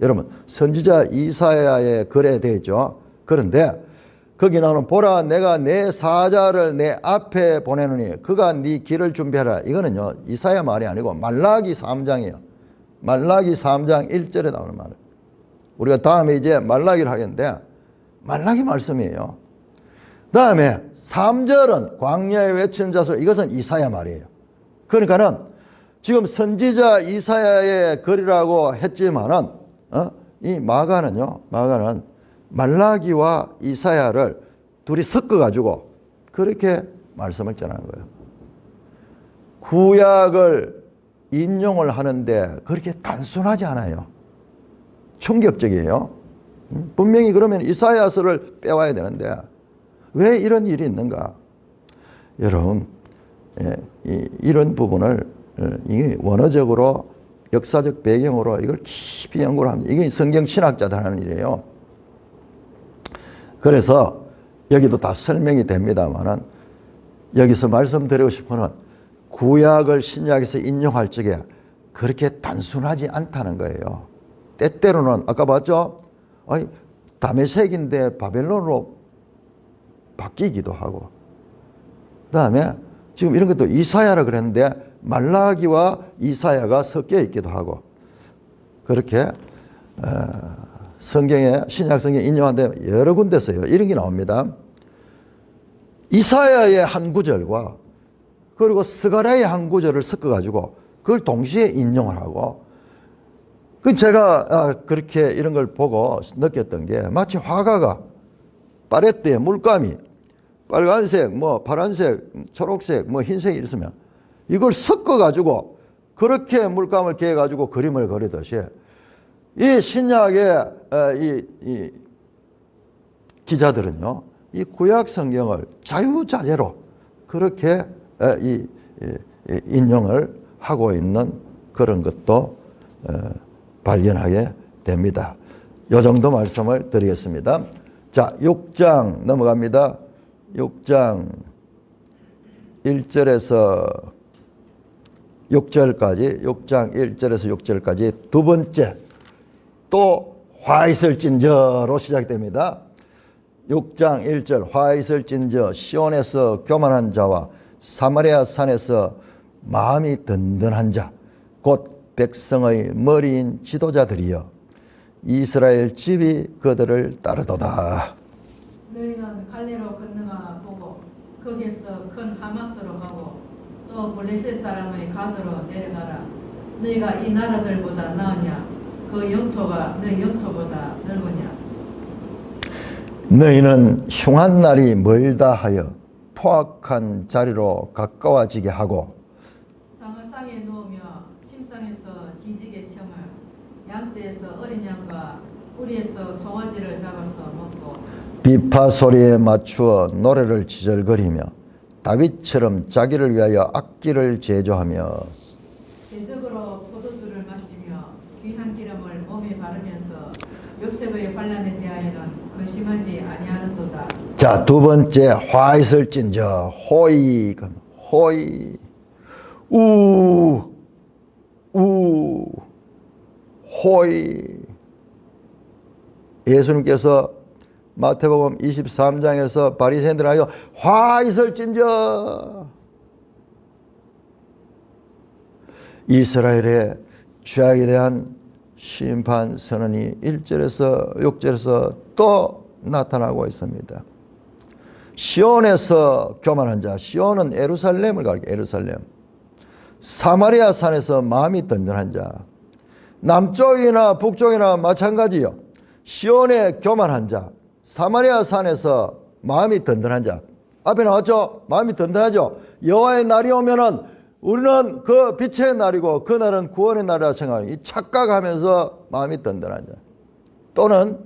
[SPEAKER 1] 여러분 선지자 이사야의 글에 되죠. 그런데 거기 나오는 보라 내가 내 사자를 내 앞에 보내노니 그가 네 길을 준비하라. 이거는요 이사야 말이 아니고 말라기 3장이에요. 말라기 3장 1절에 나오는 말이에요. 우리가 다음에 이제 말라기를 하겠는데 말라기 말씀이에요. 다음에 3절은 광야에 외치는 자소 이것은 이사야 말이에요. 그러니까는 지금 선지자 이사야의 글이라고 했지만은 이 마가는요 마가는 말라기와 이사야를 둘이 섞어 가지고 그렇게 말씀을 전하는 거예요. 구약을 인용을 하는데 그렇게 단순하지 않아요. 충격적이에요. 분명히 그러면 이사야서를 빼와야 되는데 왜 이런 일이 있는가? 여러분 이런 부분을 원어적으로 역사적 배경으로 이걸 깊이 연구를 합니다. 이게 성경 신학자들 하는 일이에요. 그래서 여기도 다 설명이 됩니다만은 여기서 말씀드리고 싶은 건 구약을 신약에서 인용할 적에 그렇게 단순하지 않다는 거예요. 때때로는 아까 봤죠? 다메섹인데 바벨론으로 바뀌기도 하고 그 다음에 지금 이런 것도 이사야라 그랬는데 말라기와 이사야가 섞여 있기도 하고 그렇게 성경에 신약 성경에 인용하는데 여러 군데서요 이런 게 나옵니다. 이사야의 한 구절과 그리고 스가랴의 한 구절을 섞어가지고 그걸 동시에 인용을 하고 제가 그렇게 이런 걸 보고 느꼈던 게 마치 화가가 팔레트에 물감이 빨간색, 파란색, 초록색, 흰색이 있으면 이걸 섞어가지고 그렇게 물감을 개해가지고 그림을 그리듯이 이 신약의 이 기자들은요, 이 구약 성경을 자유자재로 그렇게 인용을 하고 있는 그런 것도 발견하게 됩니다. 이 정도 말씀을 드리겠습니다. 자, 6장 넘어갑니다. 6장 1절에서 6절까지, 6장 1절에서 6절까지 두 번째 또 화 있을진저로 시작됩니다. 6장 1절 화 있을진저 시온에서 교만한 자와 사마리아 산에서 마음이 든든한 자 곧 백성의 머리인 지도자들이여 이스라엘 집이 그들을 따르도다.
[SPEAKER 2] 너희는 갈레로 건너가 보고 거기에서 큰 하마스로 가고 또 블레셋 사람의 가드로 내려가라. 너희가 이 나라들보다 나으냐? 그 영토가 너희 영토보다 넓으냐?
[SPEAKER 1] 너희는 흉한 날이 멀다 하여 포악한 자리로 가까워지게 하고
[SPEAKER 2] 상어상에 누우며 침상에서 기지개 펴며 양떼에서 어린 양과 우리에서 송아지를 잡아서 먹고
[SPEAKER 1] 비파 소리에 맞추어 노래를 지절거리며 다윗처럼 자기를 위하여 악기를 제조하며
[SPEAKER 2] 대적으로 포도주를 마시며 귀한 기름을 몸에 바르면서 요셉의 환난에 대하여는 근심하지 아니하는도다.
[SPEAKER 1] 자, 두 번째 화 있을진저 호의 호의 예수님께서 마태복음 23장에서 바리새인들에게 화 있을진저 이스라엘의 죄악에 대한 심판 선언이 1절에서 6절에서 또 나타나고 있습니다. 시온에서 교만한 자, 시온은 예루살렘을 가리켜 예루살렘. 사마리아 산에서 마음이 든든한 자, 남쪽이나 북쪽이나 마찬가지요. 시온에 교만한 자, 사마리아 산에서 마음이 든든한 자. 앞에 나왔죠? 마음이 든든하죠. 여호와의 날이 오면은 우리는 그 빛의 날이고 그 날은 구원의 날이라 생각하니 착각하면서 마음이 든든한 자. 또는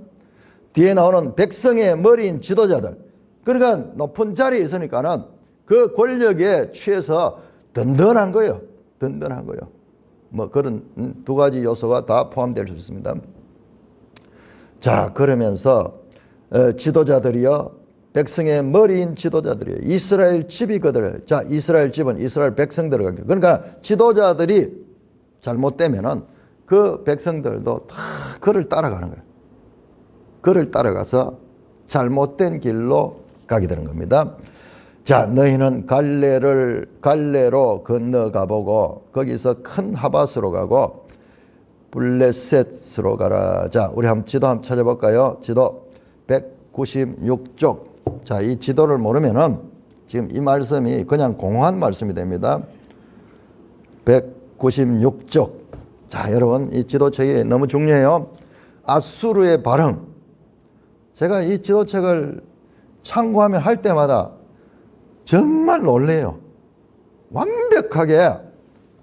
[SPEAKER 1] 뒤에 나오는 백성의 머리인 지도자들. 그러니까 높은 자리에 있으니까는 그 권력에 취해서 든든한 거예요. 든든한 거예요. 뭐 그런 두 가지 요소가 다 포함될 수 있습니다. 자, 그러면서 지도자들이요, 백성의 머리인 지도자들이요, 이스라엘 집이거든. 자, 이스라엘 집은 이스라엘 백성들을, 그러니까 지도자들이 잘못되면은 그 백성들도 다 그를 따라가는 거예요. 그를 따라가서 잘못된 길로 가게 되는 겁니다. 자, 너희는 갈레로 건너가 보고 거기서 큰 하밧으로 가고 블레셋으로 가라. 자, 우리 한번 지도 한번 찾아볼까요? 지도 196쪽. 자, 이 지도를 모르면은 지금 이 말씀이 그냥 공허한 말씀이 됩니다. 196쪽. 자, 여러분, 이 지도책이 너무 중요해요. 아수르의 발흥. 제가 이 지도책을 참고하면 할 때마다 정말 놀래요. 완벽하게,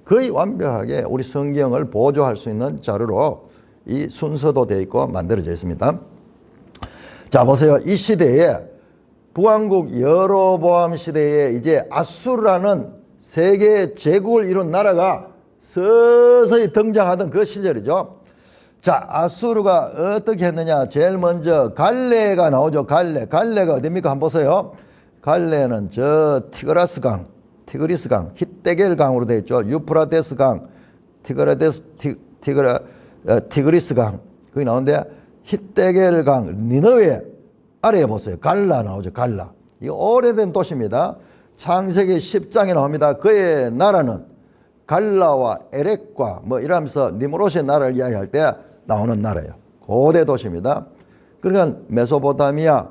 [SPEAKER 1] 거의 완벽하게 우리 성경을 보조할 수 있는 자료로 이 순서도 되어 있고 만들어져 있습니다. 자, 보세요. 이 시대에 북왕국 여로보암 시대에 이제 아수르라는 세계 제국을 이룬 나라가 서서히 등장하던 그 시절이죠. 자, 아수르가 어떻게 했느냐. 제일 먼저 갈레가 나오죠. 갈레가 어디입니까? 한번 보세요. 갈레는 저 티그리스 강, 히데겔 강으로 되어 있죠. 유프라테스 강, 티그리스 강. 거기 나오는데 히데겔 강, 니느웨 아래에 보세요. 갈라 나오죠. 갈라. 이 오래된 도시입니다. 창세기 10장에 나옵니다. 그의 나라는 갈라와 에렉과 뭐 이러면서 니므롯의 나라를 이야기할 때 나오는 나라예요. 고대 도시입니다. 그러니까 메소포타미아에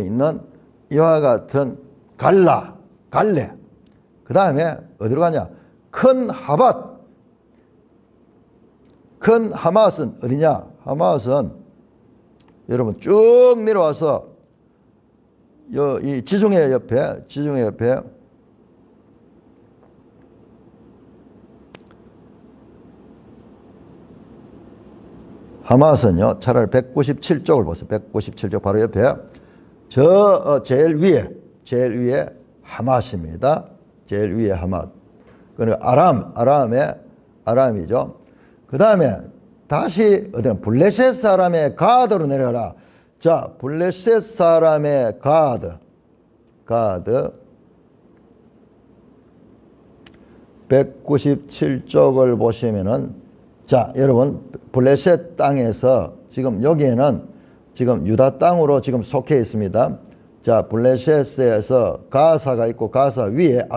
[SPEAKER 1] 있는 이와 같은 갈레. 그 다음에 어디로 가냐? 큰 하맛은 어디냐? 하맛은 여러분 쭉 내려와서 이 지중해 옆에 하맛은요, 차라리 197쪽을 보세요. 197쪽 바로 옆에 제일 위에 하맛입니다. 제일 위에 하맛. 그리고 아람이죠. 그 다음에 다시 어디나 블레셋 사람의 가드로 내려가라. 자, 블레셋 사람의 가드 197쪽을 보시면은, 자, 여러분, 블레셋 땅에서 지금 여기에는 지금 유다 땅으로 지금 속해 있습니다. 자, 블레셋에서 가사가 있고 가사 위에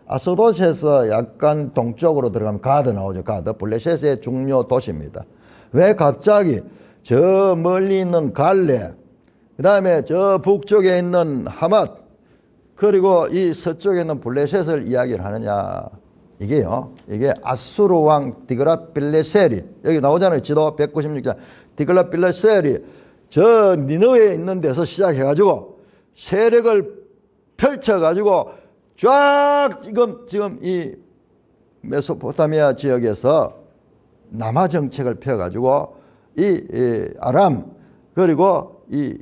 [SPEAKER 1] 아스돗에서 약간 동쪽으로 들어가면 가드 나오죠. 가드. 블레셋의 중요 도시입니다. 왜 갑자기 저 멀리 있는 갈레, 그 다음에 저 북쪽에 있는 하맛, 그리고 이 서쪽에 있는 블레셋을 이야기를 하느냐. 이게 아수르 왕 디글랏빌레셀이, 여기 나오잖아요. 지도 196장. 디글랏빌레셀이 저 니느웨에 있는 데서 시작해가지고 세력을 펼쳐가지고 쫙 지금 이 메소포타미아 지역에서 남하 정책을 펴가지고 이 아람, 그리고 이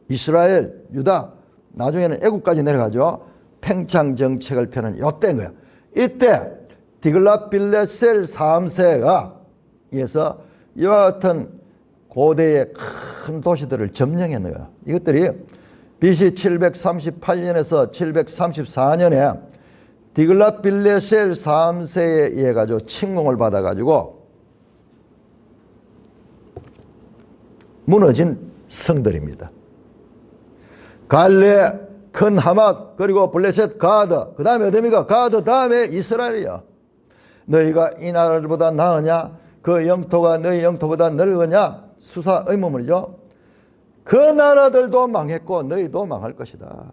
[SPEAKER 1] 이스라엘, 유다, 나중에는 애국까지 내려가죠. 팽창 정책을 펴는 요때인 거야. 이때 디글랏빌레셀 3세가 이어서 이와 같은 고대의 큰 도시들을 점령했는 거야. 이것들이 BC 738년에서 734년에 디글랏빌레셀 3세에 의해 가지고 침공을 받아 가지고 무너진 성들입니다. 갈레, 큰 하맛, 그리고 블레셋 가드, 그 다음에 어디입니까? 가드 다음에 이스라엘이야. 너희가 이 나라보다 나으냐? 그 영토가 너희 영토보다 넓으냐? 수사 의문이죠. 그 나라들도 망했고 너희도 망할 것이다.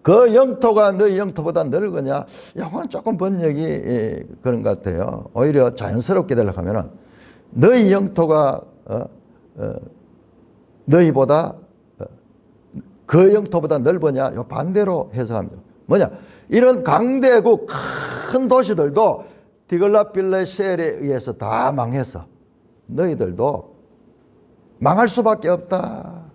[SPEAKER 1] 그 영토가 너희 영토보다 넓으냐? 이건 조금 번역이 그런 것 같아요. 오히려 자연스럽게 되려고 하면은 너희 영토가 너희보다 그 영토보다 넓으냐? 요 반대로 해석합니다. 뭐냐? 이런 강대국 큰 도시들도 디글랏빌레셀에 의해서 다 망해서 너희들도 망할 수밖에 없다.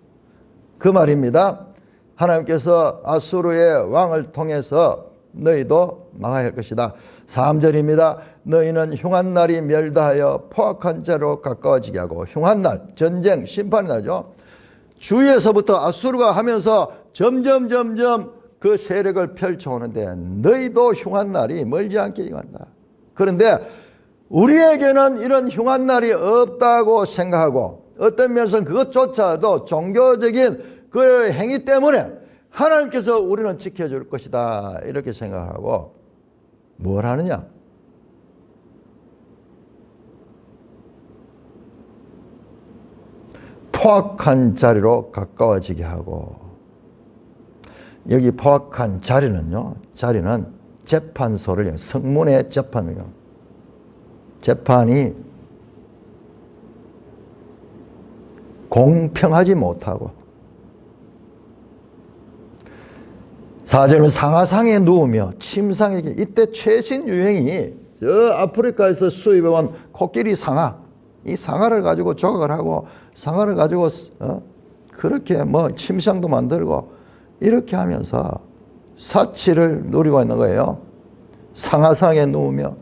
[SPEAKER 1] 그 말입니다. 하나님께서 아수르의 왕을 통해서 너희도 망하여 할 것이다. 3절입니다. 너희는 흉한 날이 멸다하여 포악한 자로 가까워지게 하고, 흉한 날, 전쟁, 심판이 나죠. 주위에서부터 아수르가 하면서 점점 그 세력을 펼쳐오는데 너희도 흉한 날이 멀지 않게 임한다. 그런데 우리에게는 이런 흉한 날이 없다고 생각하고, 어떤 면에서는 그것조차도 종교적인 그 행위 때문에 하나님께서 우리는 지켜줄 것이다 이렇게 생각하고 뭘 하느냐? 포악한 자리로 가까워지게 하고, 여기 포악한 자리는요, 자리는 재판소를, 성문의 재판이요. 재판이 공평하지 못하고, 4절은 상하상에 누우며 침상에게, 이때 최신 유행이 저 아프리카에서 수입해온 코끼리 상하, 이 상하를 가지고 조각을 하고 상하를 가지고 그렇게 뭐 침상도 만들고 이렇게 하면서 사치를 누리고 있는 거예요. 상하상에 누우며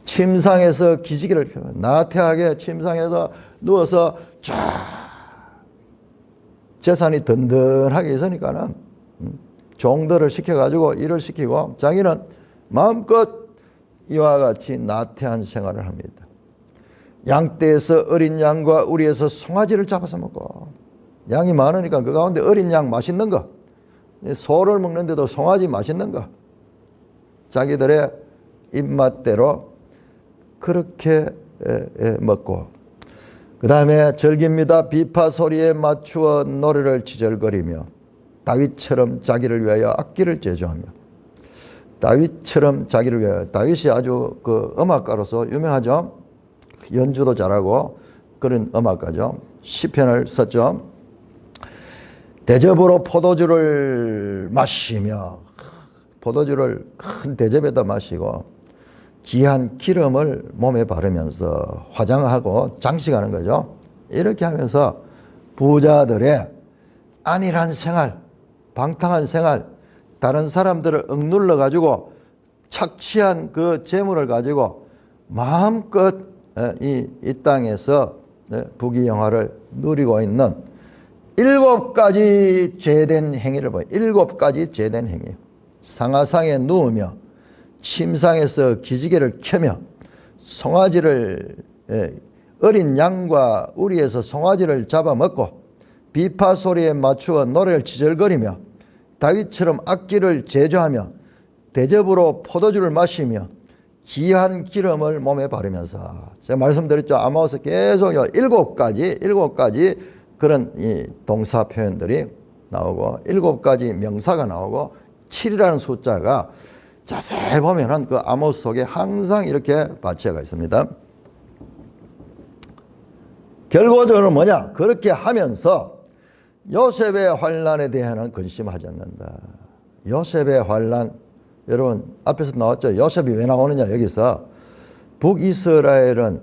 [SPEAKER 1] 침상에서 기지개를 펴, 나태하게 침상에서 누워서 쫙 재산이 든든하게 있으니까는 종들을 시켜가지고 일을 시키고 자기는 마음껏 이와 같이 나태한 생활을 합니다. 양떼에서 어린 양과 우리에서 송아지를 잡아서 먹고, 양이 많으니까 그 가운데 어린 양 맛있는 거, 소를 먹는데도 송아지 맛있는 거, 자기들의 입맛대로 그렇게 먹고, 그 다음에 절깁니다. 비파 소리에 맞추어 노래를 지절거리며 다윗처럼 자기를 위하여 악기를 제조하며, 다윗처럼 자기를 위하여, 다윗이 아주 그 음악가로서 유명하죠. 연주도 잘하고 그런 음악가죠. 시편을 썼죠. 대접으로 포도주를 마시며, 포도주를 큰 대접에다 마시고 귀한 기름을 몸에 바르면서 화장하고 장식하는 거죠. 이렇게 하면서 부자들의 안일한 생활, 방탕한 생활, 다른 사람들을 억눌러 가지고 착취한 그 재물을 가지고 마음껏 이 땅에서 부귀영화를 누리고 있는 7가지 죄된 행위를 보여요. 7가지 죄된 행위. 상하상에 누우며 침상에서 기지개를 켜며 송아지를, 어린 양과 우리에서 송아지를 잡아먹고 비파 소리에 맞추어 노래를 지절거리며 다윗처럼 악기를 제조하며 대접으로 포도주를 마시며 귀한 기름을 몸에 바르면서, 제가 말씀드렸죠. 아마오스 계속 7가지 그런 이 동사 표현들이 나오고 7가지 명사가 나오고 7이라는 숫자가 자세히 보면은 그 아모스 속에 항상 이렇게 받쳐가 있습니다. 결과적으로 뭐냐? 그렇게 하면서 요셉의 환난에 대해서는 근심하지 않는다. 요셉의 환난, 여러분 앞에서 나왔죠. 요셉이 왜 나오느냐. 여기서 북이스라엘은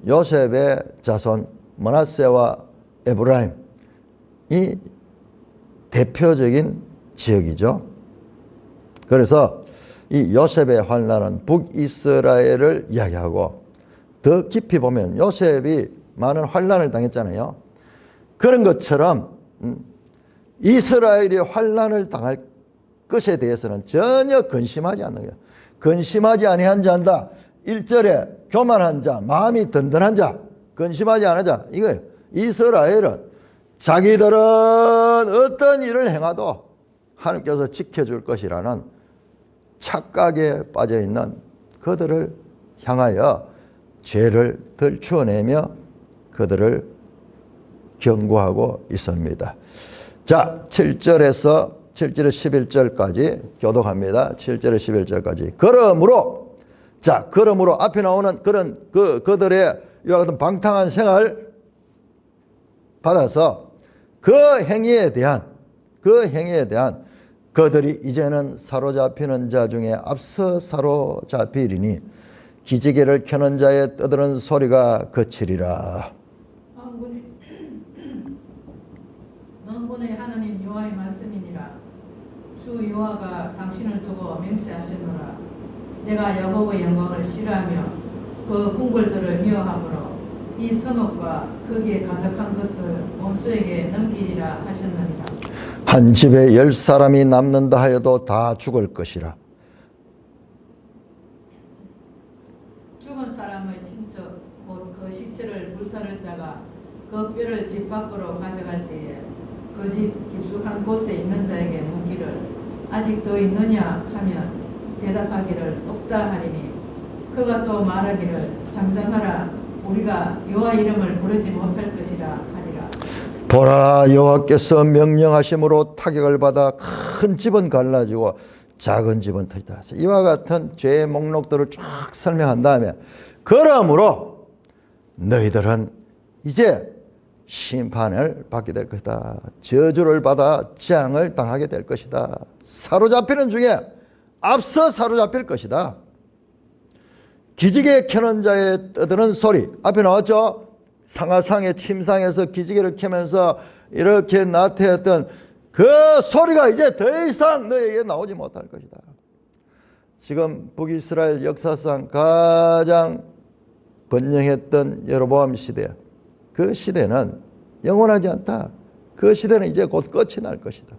[SPEAKER 1] 요셉의 자손 므낫세와 에브라임, 이 대표적인 지역이죠. 그래서 이 요셉의 환난은 북이스라엘을 이야기하고, 더 깊이 보면 요셉이 많은 환난을 당했잖아요. 그런 것처럼 이스라엘이 환난을 당할 것에 대해서는 전혀 근심하지 않는 거예요. 근심하지 아니한 자한다. 1절에 교만한 자, 마음이 든든한 자, 근심하지 않은 자, 이거예요. 이스라엘은 자기들은 어떤 일을 행해도 하나님께서 지켜줄 것이라는 착각에 빠져있는 그들을 향하여 죄를 덜추어내며 그들을 경고하고 있습니다. 자, 7절에서 11절까지 교독합니다. 7절에서 11절까지. 그러므로, 자, 그러므로 앞에 나오는 그런 그들의 이와 같은 방탕한 생활 받아서 그 행위에 대한 그들이 이제는 사로잡히는 자 중에 앞서 사로잡히리니 기지개를 켜는 자의 떠드는 소리가 그치리라.
[SPEAKER 2] 만군의 하나님 여호와의 말씀이니라. 주 여호와가 당신을 두고 맹세하시노라. 내가 야곱의 영광을 싫어하며 그 궁궐들을 미워하므로 이 성읍과 거기에 가득한 것을 원수에게 넘기리라 하셨느니라.
[SPEAKER 1] 한 집에 10사람이 남는다 하여도 다 죽을 것이라.
[SPEAKER 2] 죽은 사람의 친척 곧 그 시체를 불사를 자가 그 뼈를 집 밖으로 가져갈 때에 그 집 깊숙한 곳에 있는 자에게 묻기를 아직 더 있느냐 하면 대답하기를 없다 하리니 그가 또 말하기를 잠잠하라 우리가 여호와 이름을 부르지 못할 것이라 하리라.
[SPEAKER 1] 보라, 여호와께서 명령하심으로 타격을 받아 큰 집은 갈라지고 작은 집은 터지다. 이와 같은 죄의 목록들을 쫙 설명한 다음에 그러므로 너희들은 이제 심판을 받게 될 것이다. 저주를 받아 재앙을 당하게 될 것이다. 사로잡히는 중에 앞서 사로잡힐 것이다. 기지개 켜는 자의 떠드는 소리 앞에 나왔죠. 상하상의 침상에서 기지개를 켜면서 이렇게 나태했던 그 소리가 이제 더 이상 너에게 나오지 못할 것이다. 지금 북이스라엘 역사상 가장 번영했던 여로보암 시대, 그 시대는 영원하지 않다. 그 시대는 이제 곧 끝이 날 것이다.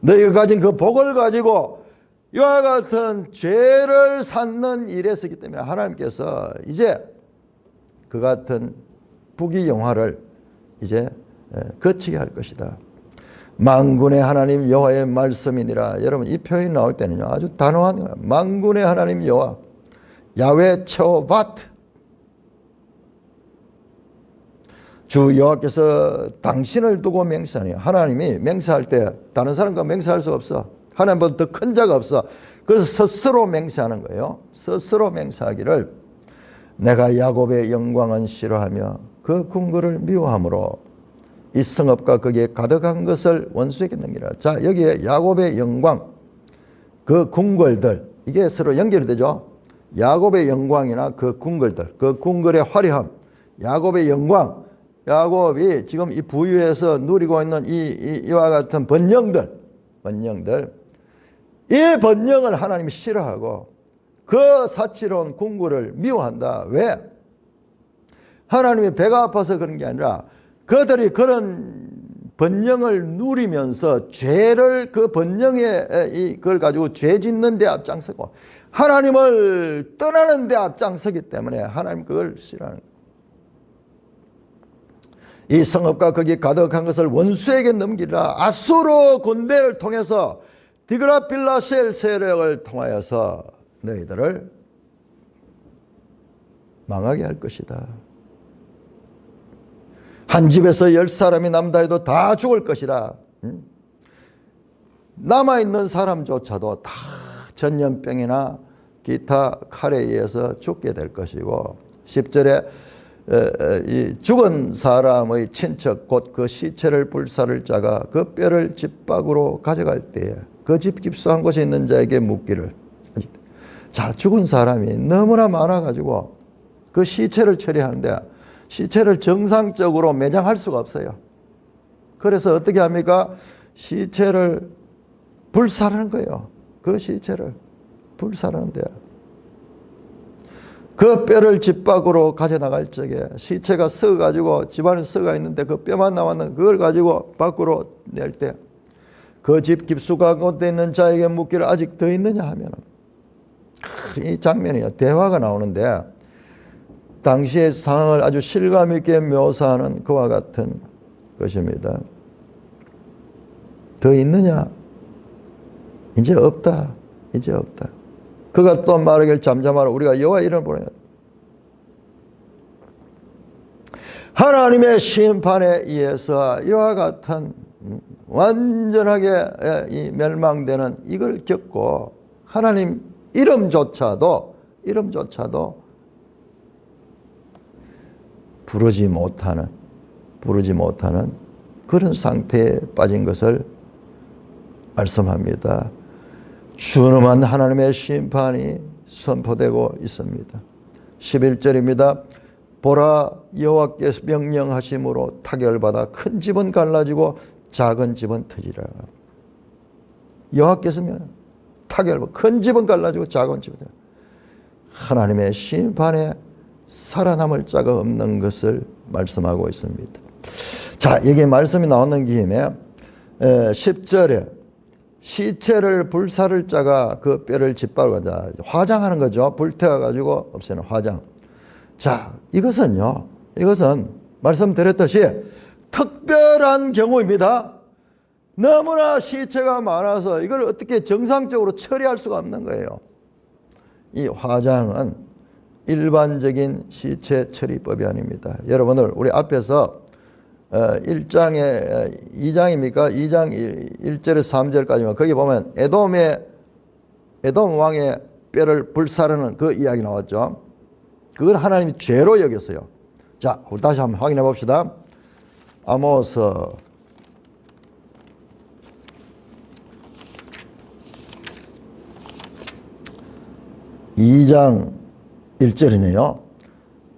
[SPEAKER 1] 너희가 가진 그 복을 가지고 이와 같은 죄를 쌓는 일에 서기 때문에 하나님께서 이제 그 같은 북이 영화를 이제 거치게 할 것이다. 만군의 하나님 여호와의 말씀이니라. 여러분 이 표현이 나올 때는요 아주 단호한 거예요. 만군의 하나님 여호와 야훼 체호바트 주 여호와께서 당신을 두고 맹세하니 하나님이 맹세할 때 다른 사람과 맹세할 수 없어. 하나님보다 더 큰 자가 없어. 그래서 스스로 맹세하는 거예요. 스스로 맹세하기를 내가 야곱의 영광은 싫어하며 그 궁궐을 미워함으로 이 성읍과 거기에 가득한 것을 원수에게 넘기라. 자, 여기에 야곱의 영광, 그 궁궐들 이게 서로 연결이 되죠. 야곱의 영광이나 그 궁궐들, 그 궁궐의 화려함, 야곱의 영광, 야곱이 지금 이 부유에서 누리고 있는 이와 같은 번영들, 이 번영을 하나님이 싫어하고 그 사치로운 궁궐을 미워한다. 왜? 하나님의 배가 아파서 그런 게 아니라 그들이 그런 번영을 누리면서 죄를 그 번영에 그걸 가지고 죄 짓는 데 앞장서고 하나님을 떠나는 데 앞장서기 때문에 하나님 그걸 싫어하는 거예요. 이 성읍과 거기 가득한 것을 원수에게 넘기라. 아수르 군대를 통해서 디그라필라셀 세력을 통하여서 너희들을 망하게 할 것이다. 한 집에서 10사람이 남다 해도 다 죽을 것이다. 남아있는 사람조차도 다 전염병이나 기타 칼에 의해서 죽게 될 것이고 10절에 이 죽은 사람의 친척 곧 그 시체를 불사를 자가 그 뼈를 집 밖으로 가져갈 때에 그 집 깊숙한 곳에 있는 자에게 묻기를. 자, 죽은 사람이 너무나 많아가지고 그 시체를 처리하는데 시체를 정상적으로 매장할 수가 없어요. 그래서 어떻게 합니까? 시체를 불사르는 거예요. 그 시체를 불사르는데 그 뼈를 집 밖으로 가져나갈 적에 시체가 썩어가지고 집안에 썩어 있는데 그 뼈만 남았는 그걸 가지고 밖으로 낼 때 그 집 깊숙한 곳에 있는 자에게 묻기를 아직 더 있느냐 하면 이 장면이요 대화가 나오는데 당시의 상황을 아주 실감 있게 묘사하는 그와 같은 것입니다. 더 있느냐? 이제 없다. 이제 없다. 그가 또 말하길 잠잠하라. 우리가 여호와 이름을 부르냐. 하나님의 심판에 의해서 이와 같은 완전하게 이 멸망되는 이걸 겪고 하나님 이름조차도 부르지 못하는 그런 상태에 빠진 것을 말씀합니다. 준엄한 하나님의 심판이 선포되고 있습니다. 11절입니다. 보라, 여호와께서 명령하심으로 타결받아 큰 집은 갈라지고 작은 집은 터지라. 여호와께서는 타결, 큰 집은 갈라지고 작은 집은 하나님의 심판에 살아남을 자가 없는 것을 말씀하고 있습니다. 자, 여기 말씀이 나오는 김에 10절에 시체를 불사를 자가 그 뼈를 짓밟고 가자. 화장하는 거죠. 불태워가지고 없애는 화장. 자, 이것은 말씀드렸듯이 특별한 경우입니다. 너무나 시체가 많아서 이걸 어떻게 정상적으로 처리할 수가 없는 거예요. 이 화장은 일반적인 시체 처리법이 아닙니다. 여러분들 우리 앞에서 1장에 2장입니까? 2장 1절에서 3절까지만 거기 보면 에돔 왕의 뼈를 불사르는 그 이야기 나왔죠. 그걸 하나님이 죄로 여겼어요. 자, 우리 다시 한번 확인해 봅시다. 아모스 2장 1절이네요.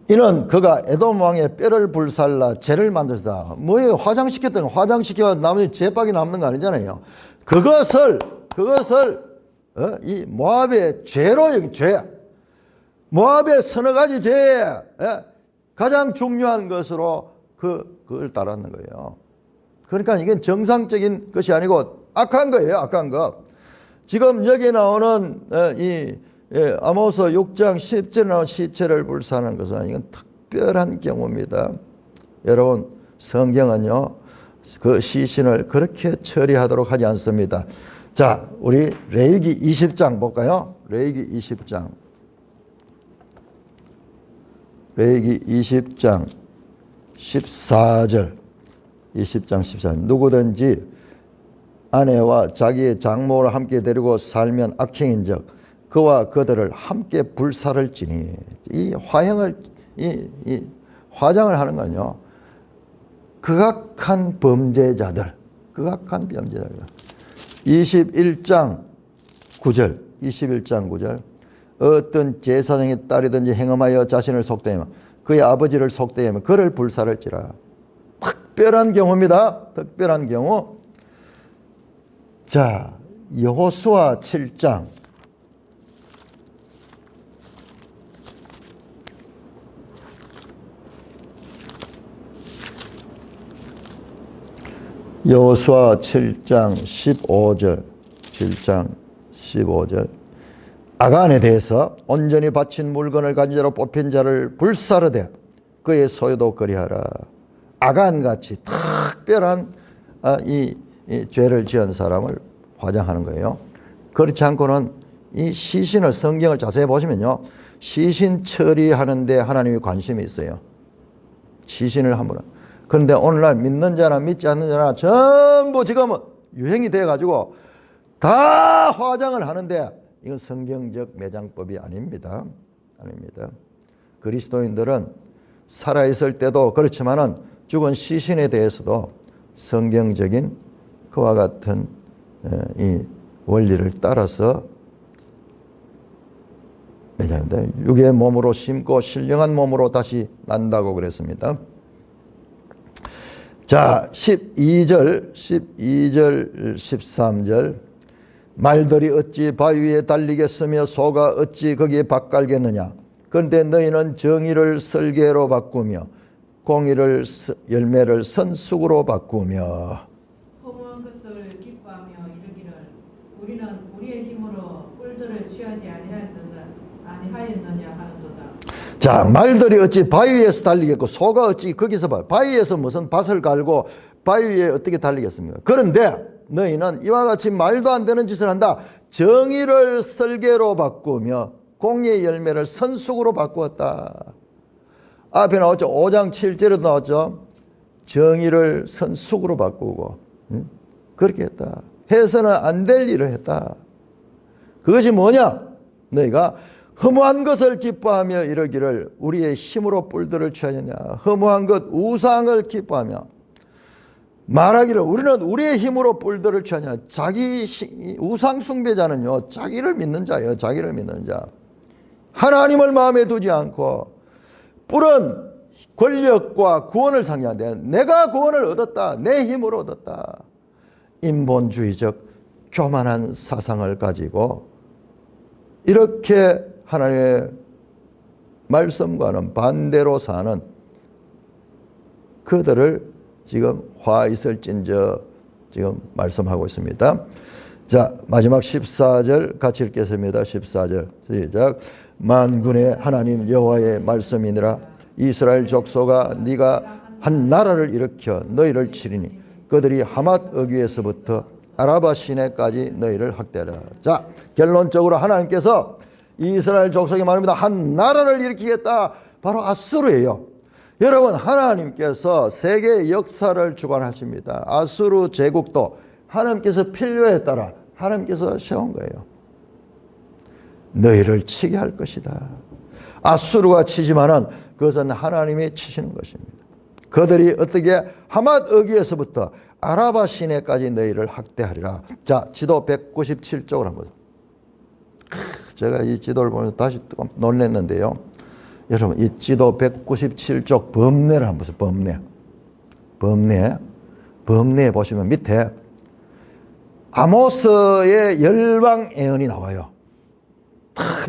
[SPEAKER 1] 이는 그가 에돔 왕의 뼈를 불살라 죄를 만들었다. 뭐예요? 화장시켰던 화장시켜 나머지 죄박이 남는 거 아니잖아요. 그것을 이 모압의 죄로 여긴 죄. 모압의 서너 가지 죄 가장 중요한 것으로 그걸 따랐는 거예요. 그러니까 이게 정상적인 것이 아니고 악한 거예요. 악한 것. 지금 여기 나오는 아모스 6장 10절에 나온 시체를 불사하는 것은 이건 특별한 경우입니다. 여러분, 성경은요 그 시신을 그렇게 처리하도록 하지 않습니다. 자, 우리 레위기 20장 볼까요? 레위기 20장 14절 20장 14절 누구든지 아내와 자기의 장모를 함께 데리고 살면 악행인즉 그와 그들을 함께 불살을지니 이 화형을 이 화장을 하는 건요 극악한 범죄자들 21장 9절 어떤 제사장의 딸이든지 행음하여 자신을 속되면 그의 아버지를 속되면 그를 불살을지라. 특별한 경우입니다. 특별한 경우. 자, 여호수아 7장 여호수아 7장 15절 아간에 대해서 온전히 바친 물건을 가진 자로 뽑힌 자를 불사르되 그의 소유도 그리하라. 아간같이 특별한 이 죄를 지은 사람을 화장하는 거예요. 그렇지 않고는 이 시신을 성경을 자세히 보시면요 시신 처리하는데 하나님이 관심이 있어요. 시신을 한번. 그런데 오늘날 믿는 자나 믿지 않는 자나 전부 지금은 유행이 돼가지고 다 화장을 하는데 이건 성경적 매장법이 아닙니다. 그리스도인들은 살아있을 때도 그렇지만은 죽은 시신에 대해서도 성경적인 그와 같은 이 원리를 따라서 매장입니다. 육의 몸으로 심고 신령한 몸으로 다시 난다고 그랬습니다. 자, 12절, 13절 말들이 어찌 바위 위에 달리겠으며 소가 어찌 거기에 밥 깔겠느냐. 그런데 너희는 정의를 썰개로 바꾸며 공의를 열매를 선숙으로 바꾸며
[SPEAKER 2] 허무한 것을 기뻐하며 이르기를 우리는 우리의 힘으로 뿔들을 취하지 아니하였느냐 하는도다.
[SPEAKER 1] 자, 말들이 어찌 바위 위에서 달리겠고 소가 어찌 거기서 바위에서 무슨 밭을 갈고 바위 위에 어떻게 달리겠습니까? 그런데 너희는 이와 같이 말도 안 되는 짓을 한다. 정의를 썰개로 바꾸며 공의의 열매를 선숙으로 바꾸었다. 앞에 나왔죠. 5장 7절에도 나왔죠. 정의를 선숙으로 바꾸고 그렇게 했다. 해서는 안 될 일을 했다. 그것이 뭐냐? 너희가 허무한 것을 기뻐하며 이러기를 우리의 힘으로 뿔들을 취하느냐. 허무한 것 우상을 기뻐하며 말하기를 우리는 우리의 힘으로 뿔들을 취하냐. 자기 우상 숭배자는요 자기를 믿는 자예요. 자기를 믿는 자. 하나님을 마음에 두지 않고 뿔은 권력과 구원을 상징하는데 내가 구원을 얻었다. 내 힘으로 얻었다. 인본주의적 교만한 사상을 가지고 이렇게 하나님의 말씀과는 반대로 사는 그들을 지금 화 있을진저 지금 말씀하고 있습니다. 자, 마지막 14절 같이 읽겠습니다. 14절 시작. 만군의 하나님 여호와의 말씀이니라. 이스라엘 족속아, 네가 한 나라를 일으켜 너희를 치리니 그들이 하맛 어귀에서부터 아라바 시내까지 너희를 학대하라. 자, 결론적으로 하나님께서 이스라엘 족속에 말합니다. 한 나라를 일으키겠다. 바로 아수르예요. 여러분, 하나님께서 세계 역사를 주관하십니다. 아수르 제국도 하나님께서 필요에 따라 하나님께서 세운 거예요. 너희를 치게 할 것이다. 아수르가 치지만은 그것은 하나님이 치시는 것입니다. 그들이 어떻게 하맛 어귀에서부터 아라바 시내까지 너희를 학대하리라. 자, 지도 197쪽을 한번. 제가 이 지도를 보면서 다시 놀랐는데요. 여러분, 이 지도 197쪽 범례를 한번 보세요. 범례 보시면 밑에 아모스의 열방 예언이 나와요.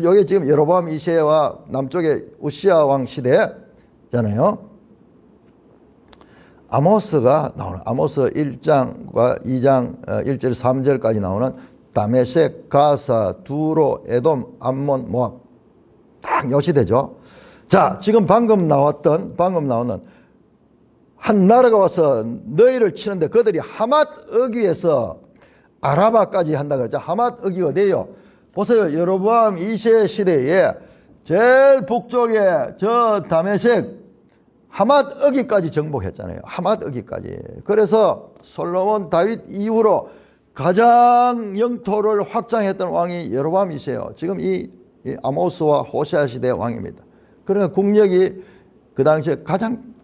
[SPEAKER 1] 여기 지금 여로보암 2세와 남쪽에 우시아 왕 시대잖아요. 아모스가 나오는, 아모스 1장과 2장 1절 3절까지 나오는 다메섹, 가사, 두로, 에돔, 암몬, 모압 딱 요 시대죠. 자, 지금 방금 나오는 한 나라가 와서 너희를 치는데 그들이 하맛 어귀에서 아라바까지 한다 그랬죠. 하맛 어귀가 어디예요? 보세요. 여로보암 2세 시대에 제일 북쪽에 저 다메섹 하맛 어귀까지 정복했잖아요. 하맛 어귀까지. 그래서 솔로몬 다윗 이후로 가장 영토를 확장했던 왕이 여로보암 2세예요. 지금 이 아모스와 호세아 시대의 왕입니다. 그러니까 국력이 그 당시에 가장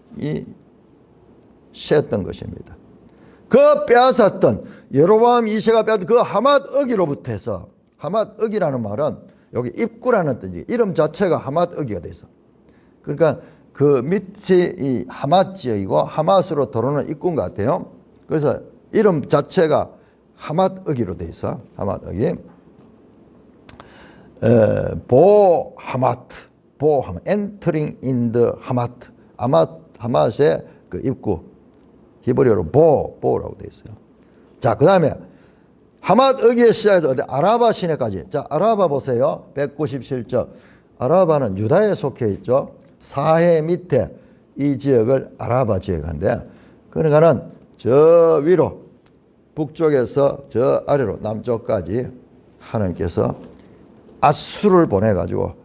[SPEAKER 1] 세었던 것입니다. 그 빼앗았던 여로보암 2세가 빼앗은 그 하맛 어귀로부터 해서, 하맛 어귀라는 말은 여기 입구라는 뜻이, 이름 자체가 하맛 어귀가 돼 있어. 그러니까 그 밑이 이 하맛 지역이고 하맛으로 들어오는 입구인 것 같아요. 그래서 이름 자체가 하맛 어귀로 돼 있어. 하맛 어귀. 보하마트, entering in the 하마트, 하맛의 그 입구, 히브리어로 보라고 돼 있어요. 자, 그 다음에 하맛 어귀에 시작해서 어디 아라바 시내까지. 자, 아라바 보세요. 197쪽. 아라바는 유다에 속해 있죠. 사해 밑에 이 지역을 아라바 지역인데, 그러니까는 저 위로 북쪽에서 저 아래로 남쪽까지 하나님께서 아수르를 보내가지고.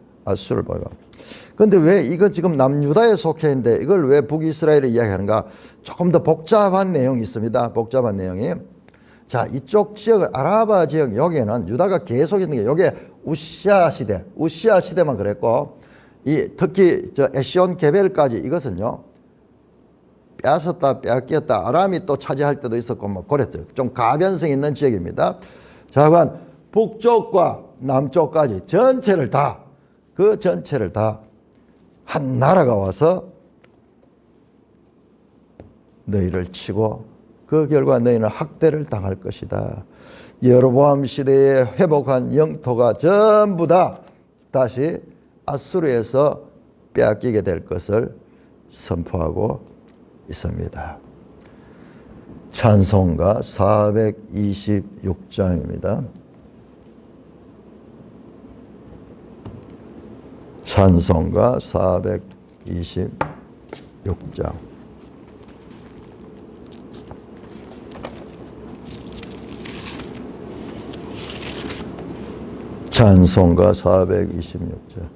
[SPEAKER 1] 그런데 왜 이거 지금 남유다에 속해 있는데 이걸 왜 북이스라엘을 이야기하는가? 조금 더 복잡한 내용이 있습니다. 복잡한 내용이. 자, 이쪽 지역, 아라바 지역, 여기에는 유다가 계속 있는 게, 여기에 우시아 시대만 그랬고, 특히 저 에시온 게벨까지 이것은요, 빼앗았다, 빼앗겼다, 아람이 또 차지할 때도 있었고, 뭐, 그랬죠. 좀 가변성 있는 지역입니다. 자, 그건 북쪽과 남쪽까지 전체를 다, 그 전체를 다 한 나라가 와서 너희를 치고 그 결과 너희는 학대를 당할 것이다. 여로보암 시대에 회복한 영토가 전부 다 다시 아수르에서 빼앗기게 될 것을 선포하고 있습니다. 찬송가 426장입니다. 찬송가 426장. 찬송가 426장.